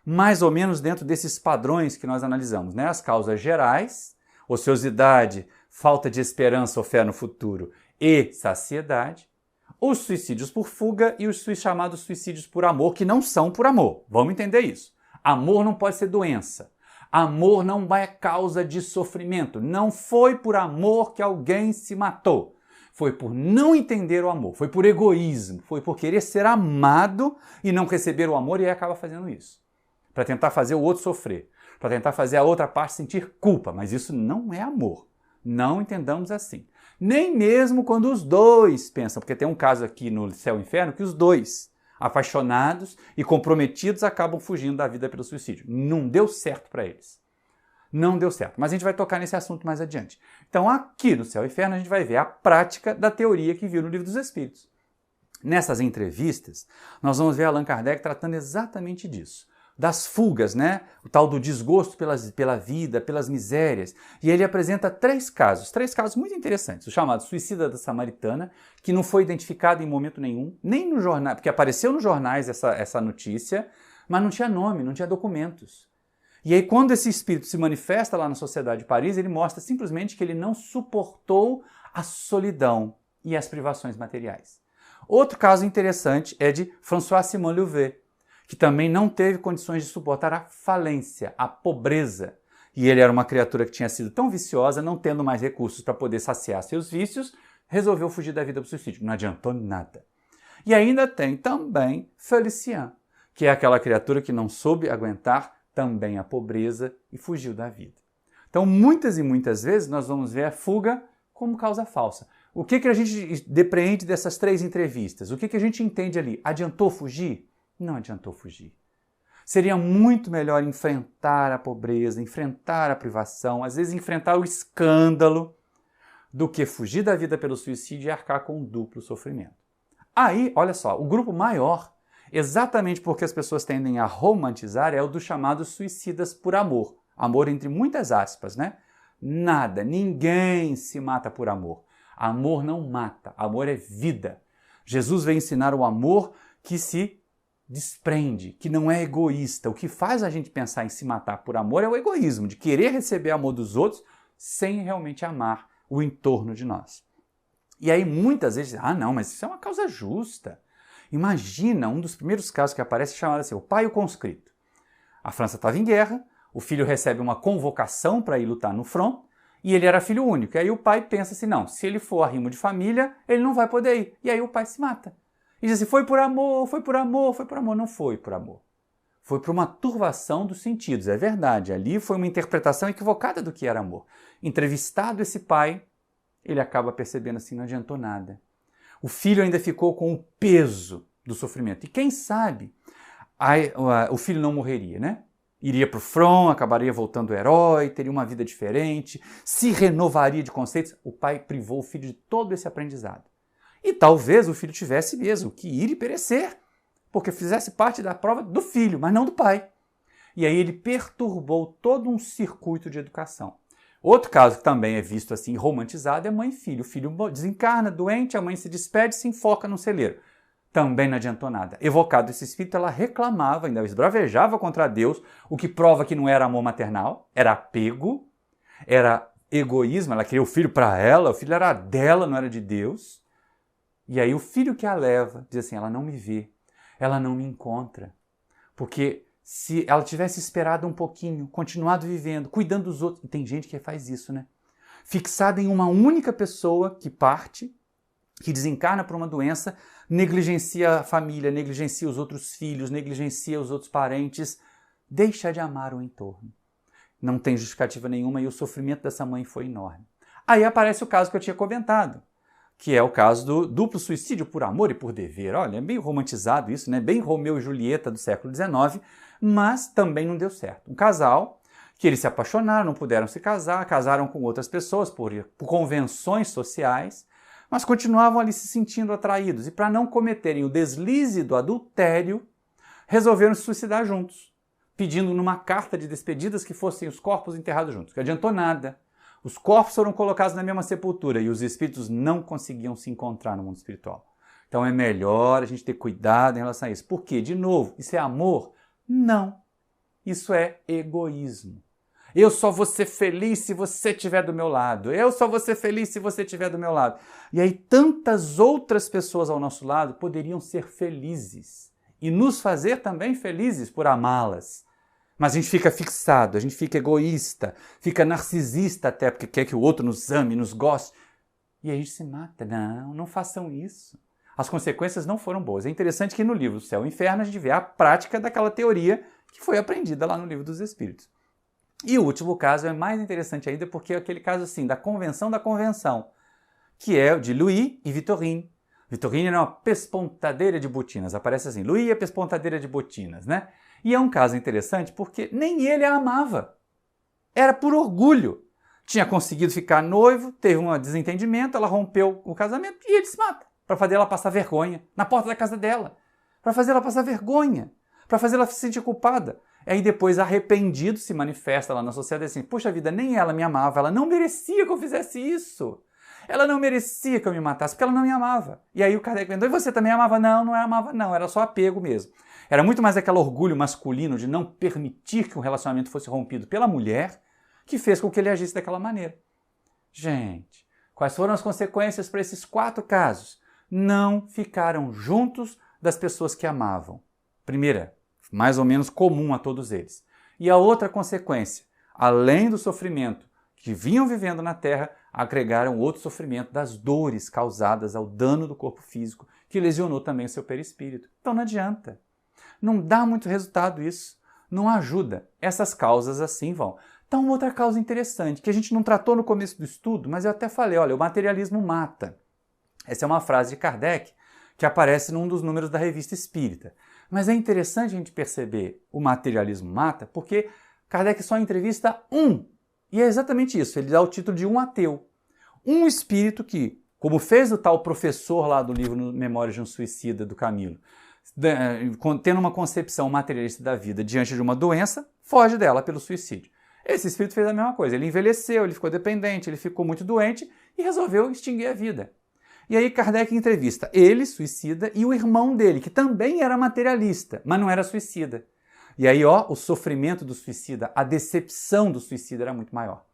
Mais ou menos dentro desses padrões que nós analisamos, né? As causas gerais, ociosidade, falta de esperança ou fé no futuro e saciedade, os suicídios por fuga e os chamados suicídios por amor, que não são por amor. Vamos entender isso. Amor não pode ser doença. Amor não é causa de sofrimento. Não foi por amor que alguém se matou. Foi por não entender o amor, foi por egoísmo, foi por querer ser amado e não receber o amor e aí acaba fazendo isso. Para tentar fazer o outro sofrer, para tentar fazer a outra parte sentir culpa, mas isso não é amor. Não entendamos assim. Nem mesmo quando os dois pensam, porque tem um caso aqui no Céu e Inferno que os dois, apaixonados e comprometidos, acabam fugindo da vida pelo suicídio. Não deu certo para eles. Não deu certo. Mas a gente vai tocar nesse assunto mais adiante. Então, aqui no Céu e Inferno, a gente vai ver a prática da teoria que viu no Livro dos Espíritos. Nessas entrevistas, nós vamos ver Allan Kardec tratando exatamente disso. Das fugas, né? O tal do desgosto pela vida, pelas misérias. E ele apresenta 3 casos muito interessantes. O chamado Suicida da Samaritana, que não foi identificado em momento nenhum, nem no jornal, porque apareceu nos jornais essa notícia, mas não tinha nome, não tinha documentos. E aí, quando esse espírito se manifesta lá na Sociedade de Paris, ele mostra simplesmente que ele não suportou a solidão e as privações materiais. Outro caso interessante é de François Simon Louvet, que também não teve condições de suportar a falência, a pobreza. E ele era uma criatura que tinha sido tão viciosa, não tendo mais recursos para poder saciar seus vícios, resolveu fugir da vida para o suicídio. Não adiantou nada. E ainda tem também Félicien, que é aquela criatura que não soube aguentar também a pobreza e fugiu da vida. Então, muitas e muitas vezes nós vamos ver a fuga como causa falsa. O que a gente depreende dessas 3 entrevistas? O que a gente entende ali? Adiantou fugir? Não adiantou fugir. Seria muito melhor enfrentar a pobreza, enfrentar a privação, às vezes enfrentar o escândalo, do que fugir da vida pelo suicídio e arcar com um duplo sofrimento. Aí, olha só, o grupo maior, exatamente porque as pessoas tendem a romantizar, é o dos chamados suicidas por amor. Amor entre muitas aspas, né? Nada, ninguém se mata por amor. Amor não mata, amor é vida. Jesus veio ensinar o amor que se desprende, que não é egoísta. O que faz a gente pensar em se matar por amor é o egoísmo, de querer receber amor dos outros sem realmente amar o entorno de nós. E aí muitas vezes, não, mas isso é uma causa justa. Imagina um dos primeiros casos que aparece chamado assim, o pai e o conscrito. A França estava em guerra, o filho recebe uma convocação para ir lutar no front, e ele era filho único. E aí o pai pensa assim, não, se ele for arrimo de família, ele não vai poder ir. E aí o pai se mata. E diz assim, foi por amor, foi por amor, foi por amor. Não foi por amor. Foi por uma turvação dos sentidos. É verdade, ali foi uma interpretação equivocada do que era amor. Entrevistado esse pai, ele acaba percebendo assim, não adiantou nada. O filho ainda ficou com o peso do sofrimento. E quem sabe, aí, o filho não morreria, né? Iria para o front, acabaria voltando herói, teria uma vida diferente, se renovaria de conceitos. O pai privou o filho de todo esse aprendizado. E talvez o filho tivesse mesmo que ir e perecer, porque fizesse parte da prova do filho, mas não do pai. E aí ele perturbou todo um circuito de educação. Outro caso que também é visto assim, romantizado, é mãe e filho. O filho desencarna, doente, a mãe se despede e se enfoca no celeiro. Também não adiantou nada. Evocado esse espírito, ela reclamava, ainda esbravejava contra Deus, o que prova que não era amor maternal, era apego, era egoísmo, ela queria o filho para ela, o filho era dela, não era de Deus. E aí o filho que a leva diz assim, ela não me vê, ela não me encontra, porque se ela tivesse esperado um pouquinho, continuado vivendo, cuidando dos outros, e tem gente que faz isso, né? Fixada em uma única pessoa que parte, que desencarna por uma doença, negligencia a família, negligencia os outros filhos, negligencia os outros parentes, deixa de amar o entorno. Não tem justificativa nenhuma e o sofrimento dessa mãe foi enorme. Aí aparece o caso que eu tinha comentado, que é o caso do duplo suicídio por amor e por dever. Olha, é meio romantizado isso, né? Bem Romeu e Julieta do século XIX, mas também não deu certo. Um casal que eles se apaixonaram, não puderam se casar, casaram com outras pessoas por convenções sociais, mas continuavam ali se sentindo atraídos. E para não cometerem o deslize do adultério, resolveram se suicidar juntos, pedindo numa carta de despedidas que fossem os corpos enterrados juntos. Que adiantou nada. Os corpos foram colocados na mesma sepultura e os espíritos não conseguiam se encontrar no mundo espiritual. Então é melhor a gente ter cuidado em relação a isso. Por quê? De novo, isso é amor? Não. Isso é egoísmo. Eu só vou ser feliz se você estiver do meu lado. Eu só vou ser feliz se você estiver do meu lado. E aí tantas outras pessoas ao nosso lado poderiam ser felizes e nos fazer também felizes por amá-las. Mas a gente fica fixado, a gente fica egoísta, fica narcisista até porque quer que o outro nos ame, nos goste. E a gente se mata. Não, não façam isso. As consequências não foram boas. É interessante que no livro do Céu e Inferno a gente vê a prática daquela teoria que foi aprendida lá no Livro dos Espíritos. E o último caso é mais interessante ainda porque é aquele caso assim, da convenção, que é o de Louis e Victorine. Victorine era uma pespontadeira de botinas, aparece assim, Louis é pespontadeira de botinas, né? E é um caso interessante porque nem ele a amava. Era por orgulho. Tinha conseguido ficar noivo, teve um desentendimento, ela rompeu o casamento e ele se mata. Para fazer ela passar vergonha na porta da casa dela. Para fazer ela passar vergonha. Para fazer ela se sentir culpada. Aí depois, arrependido, se manifesta lá na sociedade assim, puxa vida, nem ela me amava, ela não merecia que eu fizesse isso. Ela não merecia que eu me matasse, porque ela não me amava. E aí o Kardec perguntou, e você também amava? Não, não amava não, era só apego mesmo. Era muito mais aquele orgulho masculino de não permitir que um relacionamento fosse rompido pela mulher, que fez com que ele agisse daquela maneira. Gente, quais foram as consequências para esses 4 casos? Não ficaram juntos das pessoas que amavam. Primeira, mais ou menos comum a todos eles. E a outra consequência, além do sofrimento que vinham vivendo na Terra, agregaram outro sofrimento das dores causadas ao dano do corpo físico, que lesionou também o seu perispírito. Então não adianta. Não dá muito resultado isso. Não ajuda. Essas causas assim vão. Então outra causa interessante, que a gente não tratou no começo do estudo, mas eu até falei, olha, o materialismo mata. Essa é uma frase de Kardec que aparece num dos números da Revista Espírita. Mas é interessante a gente perceber o materialismo mata, porque Kardec só entrevista um. E é exatamente isso, ele dá o título de um ateu. Um espírito que, como fez o tal professor lá do livro Memórias de um Suicida, do Camilo, tendo uma concepção materialista da vida diante de uma doença, foge dela pelo suicídio. Esse espírito fez a mesma coisa, ele envelheceu, ele ficou dependente, ele ficou muito doente e resolveu extinguir a vida. E aí Kardec entrevista ele, suicida, e o irmão dele, que também era materialista, mas não era suicida. E aí, o sofrimento do suicida, a decepção do suicida era muito maior.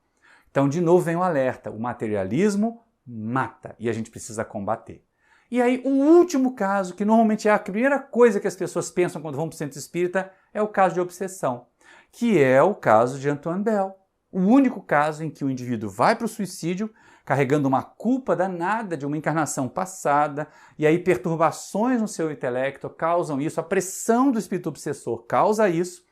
Então, de novo, vem o alerta, o materialismo mata e a gente precisa combater. E aí, o último caso, que normalmente é a primeira coisa que as pessoas pensam quando vão para o centro espírita, é o caso de obsessão, que é o caso de Antoine Bell. O único caso em que o indivíduo vai para o suicídio carregando uma culpa danada de uma encarnação passada, e aí perturbações no seu intelecto causam isso, a pressão do espírito obsessor causa isso,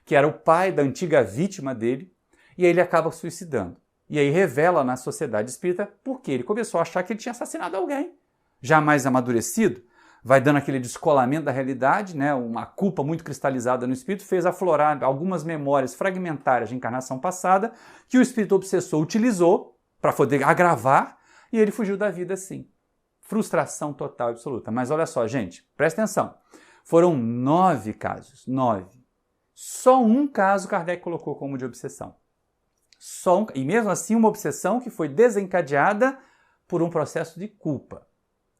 que era o pai da antiga vítima dele, e aí ele acaba suicidando. E aí revela na sociedade espírita porque ele começou a achar que ele tinha assassinado alguém. Já mais amadurecido, vai dando aquele descolamento da realidade, né? Uma culpa muito cristalizada no espírito fez aflorar algumas memórias fragmentárias de encarnação passada que o espírito obsessor utilizou para poder agravar e ele fugiu da vida assim. Frustração total e absoluta. Mas olha só, gente, presta atenção. Foram 9 casos, 9. Só um caso Kardec colocou como de obsessão. E mesmo assim uma obsessão que foi desencadeada por um processo de culpa.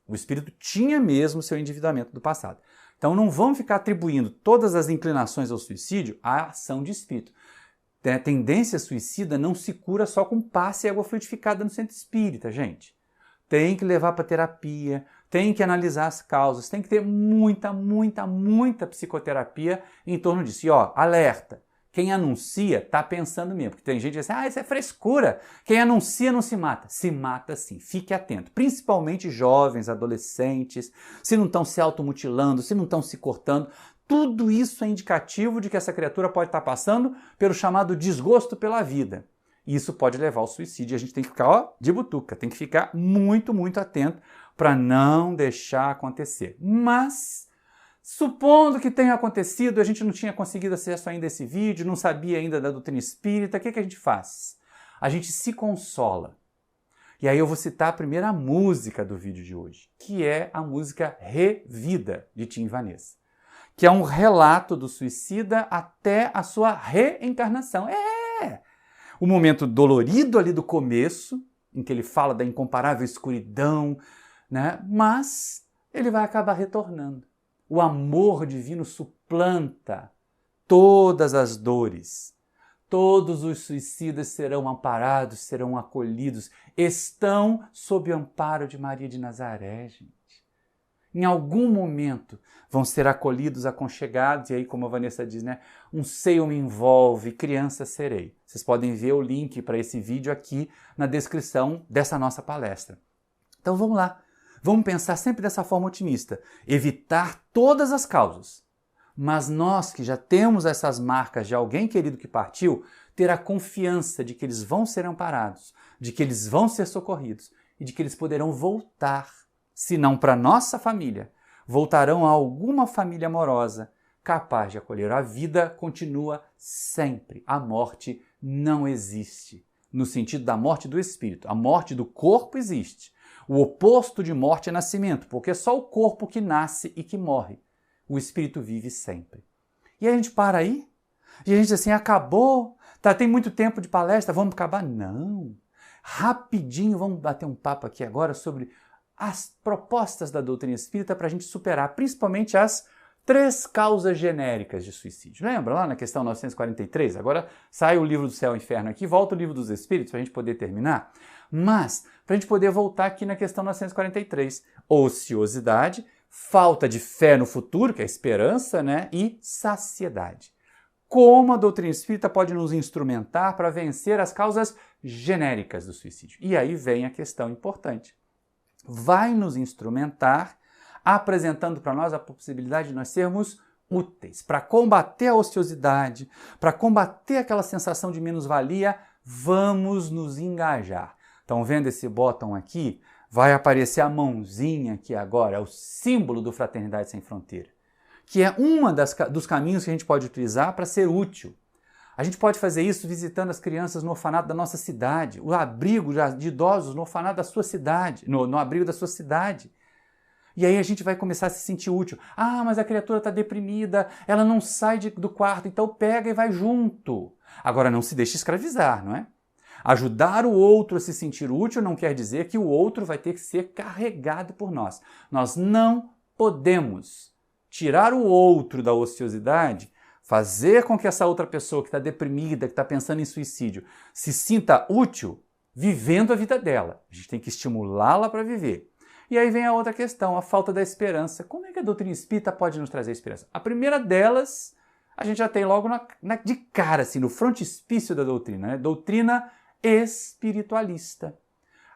O espírito tinha mesmo seu endividamento do passado. Então não vamos ficar atribuindo todas as inclinações ao suicídio à ação de espírito. A tendência suicida não se cura só com passe e água fluidificada no centro espírita, gente. Tem que levar para terapia, tem que analisar as causas, tem que ter muita psicoterapia em torno disso. E ó, alerta, quem anuncia está pensando mesmo, porque tem gente que diz assim, isso é frescura, quem anuncia não se mata. Se mata sim, fique atento, principalmente jovens, adolescentes, se não estão se automutilando, se não estão se cortando, tudo isso é indicativo de que essa criatura pode estar passando pelo chamado desgosto pela vida. E isso pode levar ao suicídio. A gente tem que ficar de butuca, tem que ficar muito atento para não deixar acontecer. Mas, supondo que tenha acontecido, a gente não tinha conseguido acesso ainda a esse vídeo, não sabia ainda da doutrina espírita, o que a gente faz? A gente se consola. E aí eu vou citar a primeira música do vídeo de hoje, que é a música Revida, de Tim Vanessa, que é um relato do suicida até a sua reencarnação. O momento dolorido ali do começo, em que ele fala da incomparável escuridão, né? Mas ele vai acabar retornando. O amor divino suplanta todas as dores. Todos os suicidas serão amparados, serão acolhidos, estão sob o amparo de Maria de Nazaré, gente. Em algum momento vão ser acolhidos, aconchegados, e aí, como a Vanessa diz, né? Um seio me envolve, criança serei. Vocês podem ver o link para esse vídeo aqui na descrição dessa nossa palestra. Então vamos lá. Vamos pensar sempre dessa forma otimista. Evitar todas as causas. Mas nós que já temos essas marcas de alguém querido que partiu, ter a confiança de que eles vão ser amparados, de que eles vão ser socorridos e de que eles poderão voltar, se não para nossa família, voltarão a alguma família amorosa capaz de acolher. A vida continua sempre. A morte não existe. No sentido da morte do espírito. A morte do corpo existe. O oposto de morte é nascimento, porque é só o corpo que nasce e que morre. O espírito vive sempre. E a gente para aí? E a gente diz assim, acabou? Tem muito tempo de palestra, vamos acabar? Não. Rapidinho, vamos bater um papo aqui agora sobre as propostas da doutrina espírita para a gente superar, principalmente as 3 causas genéricas de suicídio. Lembra lá na questão 943? Agora sai o livro do Céu e Inferno aqui, volta o livro dos Espíritos para a gente poder terminar. Mas, para a gente poder voltar aqui na questão 943, ociosidade, falta de fé no futuro, que é a esperança, né? E saciedade. Como a doutrina espírita pode nos instrumentar para vencer as causas genéricas do suicídio? E aí vem a questão importante. Vai nos instrumentar apresentando para nós a possibilidade de nós sermos úteis para combater a ociosidade, para combater aquela sensação de menos-valia, vamos nos engajar. Estão vendo esse botão aqui? Vai aparecer a mãozinha aqui agora, é o símbolo do Fraternidade Sem Fronteira, que é dos caminhos que a gente pode utilizar para ser útil. A gente pode fazer isso visitando as crianças no orfanato da nossa cidade, o abrigo de idosos no orfanato da sua cidade, no abrigo da sua cidade. E aí a gente vai começar a se sentir útil. Ah, mas a criatura está deprimida, ela não sai do quarto, então pega e vai junto. Agora não se deixe escravizar, não é? Ajudar o outro a se sentir útil não quer dizer que o outro vai ter que ser carregado por nós. Nós não podemos tirar o outro da ociosidade, fazer com que essa outra pessoa que está deprimida, que está pensando em suicídio, se sinta útil vivendo a vida dela. A gente tem que estimulá-la para viver. E aí vem a outra questão, a falta da esperança. Como é que a doutrina espírita pode nos trazer esperança? A primeira delas, a gente já tem logo de cara, assim, no frontispício da doutrina, né? Doutrina espiritualista.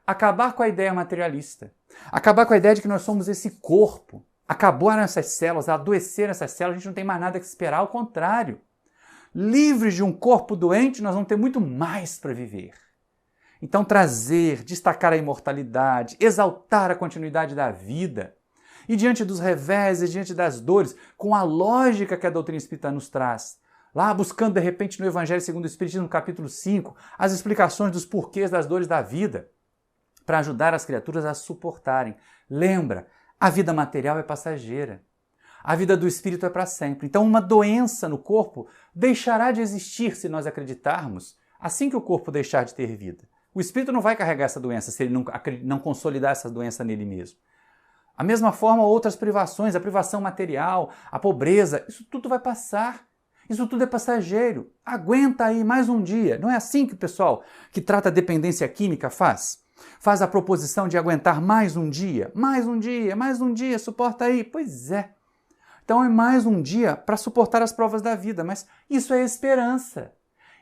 Acabar com a ideia materialista. Acabar com a ideia de que nós somos esse corpo. Acabou nessas células, adoecer nessas células, a gente não tem mais nada que esperar, ao contrário. Livres de um corpo doente, nós vamos ter muito mais para viver. Então, destacar a imortalidade, exaltar a continuidade da vida. E diante dos reveses, diante das dores, com a lógica que a doutrina espírita nos traz, lá buscando de repente no Evangelho segundo o Espiritismo, no capítulo 5, as explicações dos porquês das dores da vida, para ajudar as criaturas a suportarem. Lembra, a vida material é passageira. A vida do espírito é para sempre. Então uma doença no corpo deixará de existir se nós acreditarmos assim que o corpo deixar de ter vida. O espírito não vai carregar essa doença se ele não consolidar essa doença nele mesmo. A mesma forma, outras privações, a privação material, a pobreza, isso tudo vai passar. Isso tudo é passageiro. Aguenta aí mais um dia. Não é assim que o pessoal que trata a dependência química faz? Faz a proposição de aguentar mais um dia, suporta aí. Pois é. Então é mais um dia para suportar as provas da vida, mas isso é esperança.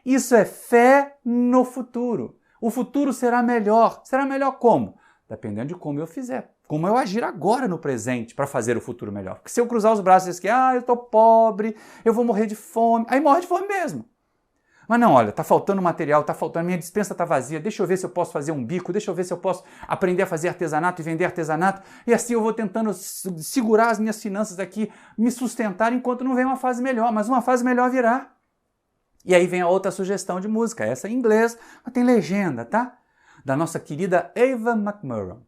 Isso é fé no futuro. O futuro será melhor. Será melhor como? Dependendo de como eu fizer. Como eu agir agora no presente para fazer o futuro melhor. Porque se eu cruzar os braços e dizer que eu estou pobre, eu vou morrer de fome, aí morre de fome mesmo. Mas não, olha, está faltando material, está faltando, minha despensa está vazia, deixa eu ver se eu posso fazer um bico, deixa eu ver se eu posso aprender a fazer artesanato e vender artesanato, e assim eu vou tentando segurar as minhas finanças aqui, me sustentar enquanto não vem uma fase melhor, mas uma fase melhor virá. E aí vem a outra sugestão de música, essa em inglês, mas tem legenda, tá? Da nossa querida Ava McMurray.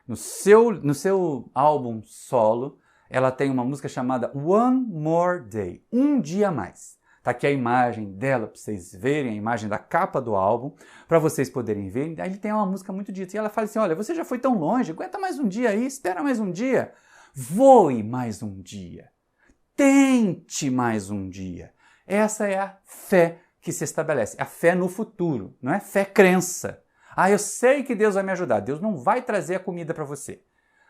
No seu álbum solo, ela tem uma música chamada One More Day, Um Dia a Mais. Tá aqui a imagem dela para vocês verem, a imagem da capa do álbum, para vocês poderem ver. Aí tem uma música muito dita, e ela fala assim, olha, você já foi tão longe, aguenta mais um dia aí, espera mais um dia, voe mais um dia, tente mais um dia. Essa é a fé que se estabelece, a fé no futuro, não é fé crença. Eu sei que Deus vai me ajudar. Deus não vai trazer a comida para você.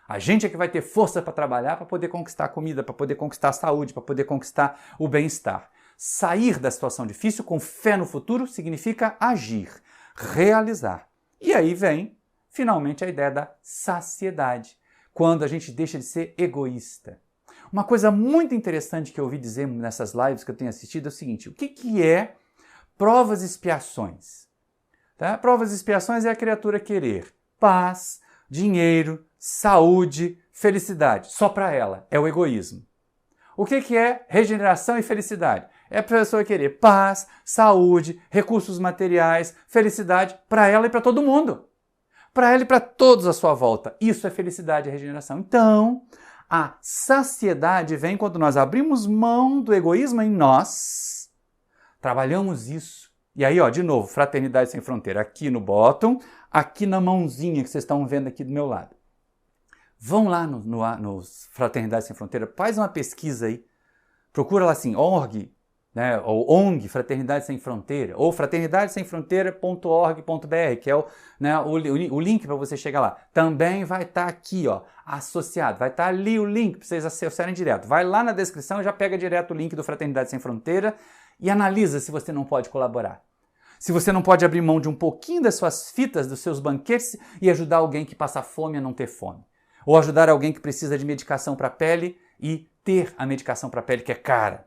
A gente é que vai ter força para trabalhar, para poder conquistar a comida, para poder conquistar a saúde, para poder conquistar o bem-estar. Sair da situação difícil com fé no futuro significa agir, realizar. E aí vem, finalmente, a ideia da saciedade, quando a gente deixa de ser egoísta. Uma coisa muito interessante que eu ouvi dizer nessas lives que eu tenho assistido é o seguinte, o que é provas e expiações? Tá? Provas e expiações é a criatura querer paz, dinheiro, saúde, felicidade. Só para ela. É o egoísmo. O que é regeneração e felicidade? É a pessoa querer paz, saúde, recursos materiais, felicidade para ela e para todo mundo. Para ela e para todos à sua volta. Isso é felicidade e regeneração. Então, a saciedade vem quando nós abrimos mão do egoísmo em nós, trabalhamos isso. E aí, de novo, Fraternidade Sem Fronteira, aqui no bottom, aqui na mãozinha que vocês estão vendo aqui do meu lado. Vão lá no Fraternidade Sem Fronteira, faz uma pesquisa aí, procura lá assim, org, né, ou ONG, Fraternidade Sem Fronteira, ou fraternidadesemfronteira.org.br, que é o link para você chegar lá. Também vai estar aqui, associado, vai estar ali o link para vocês acessarem direto. Vai lá na descrição e já pega direto o link do Fraternidade Sem Fronteira e analisa se você não pode colaborar. Se você não pode abrir mão de um pouquinho das suas fitas, dos seus banquetes e ajudar alguém que passa fome a não ter fome. Ou ajudar alguém que precisa de medicação para a pele e ter a medicação para a pele que é cara.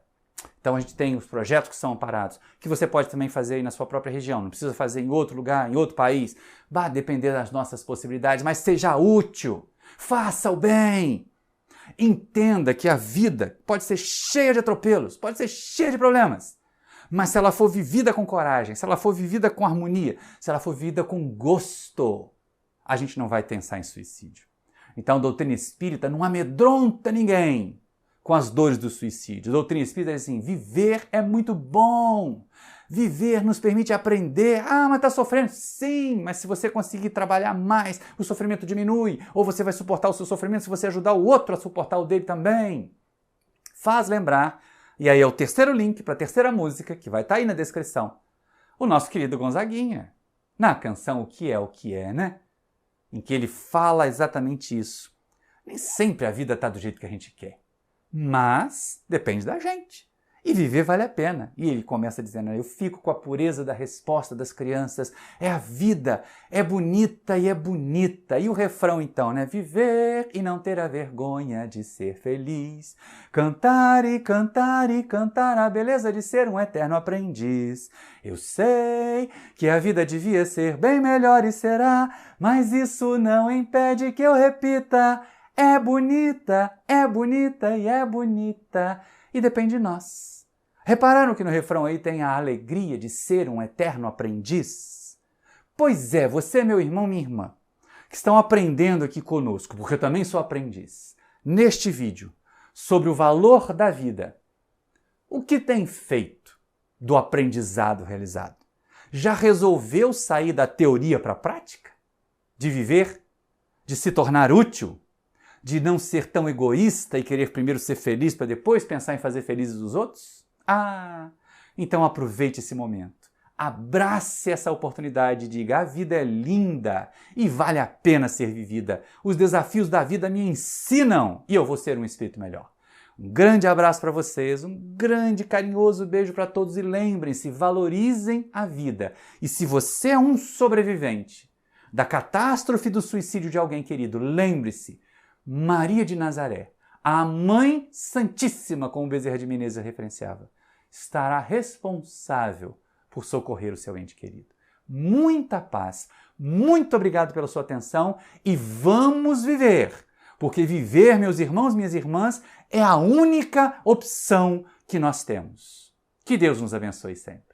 Então a gente tem os projetos que são amparados, que você pode também fazer aí na sua própria região, não precisa fazer em outro lugar, em outro país. Vai depender das nossas possibilidades, mas seja útil, faça o bem. Entenda que a vida pode ser cheia de atropelos, pode ser cheia de problemas. Mas se ela for vivida com coragem, se ela for vivida com harmonia, se ela for vivida com gosto, a gente não vai pensar em suicídio. Então a doutrina espírita não amedronta ninguém com as dores do suicídio. A doutrina espírita diz assim, viver é muito bom. Viver nos permite aprender. Mas está sofrendo? Sim, mas se você conseguir trabalhar mais, o sofrimento diminui. Ou você vai suportar o seu sofrimento se você ajudar o outro a suportar o dele também. Faz lembrar. E aí é o terceiro link para a terceira música, que vai estar aí na descrição. O nosso querido Gonzaguinha, na canção O Que É, né? Em que ele fala exatamente isso. Nem sempre a vida está do jeito que a gente quer. Mas depende da gente. E viver vale a pena. E ele começa dizendo, eu fico com a pureza da resposta das crianças. É a vida, é bonita e é bonita. E o refrão então, né? Viver e não ter a vergonha de ser feliz. Cantar e cantar e cantar a beleza de ser um eterno aprendiz. Eu sei que a vida devia ser bem melhor e será, mas isso não impede que eu repita. é bonita e é bonita. E depende de nós. Repararam que no refrão aí tem a alegria de ser um eterno aprendiz? Pois é, você, meu irmão, minha irmã, que estão aprendendo aqui conosco, porque eu também sou aprendiz, neste vídeo, sobre o valor da vida. O que tem feito do aprendizado realizado? Já resolveu sair da teoria para a prática? De viver? De se tornar útil? De não ser tão egoísta e querer primeiro ser feliz para depois pensar em fazer felizes os outros? Então aproveite esse momento. Abrace essa oportunidade e diga: a vida é linda e vale a pena ser vivida. Os desafios da vida me ensinam e eu vou ser um espírito melhor. Um grande abraço para vocês, um grande carinhoso beijo para todos e lembrem-se, valorizem a vida. E se você é um sobrevivente da catástrofe do suicídio de alguém querido, lembre-se, Maria de Nazaré, a Mãe Santíssima, como o Bezerra de Menezes referenciava, estará responsável por socorrer o seu ente querido. Muita paz, muito obrigado pela sua atenção e vamos viver! Porque viver, meus irmãos, minhas irmãs, é a única opção que nós temos. Que Deus nos abençoe sempre.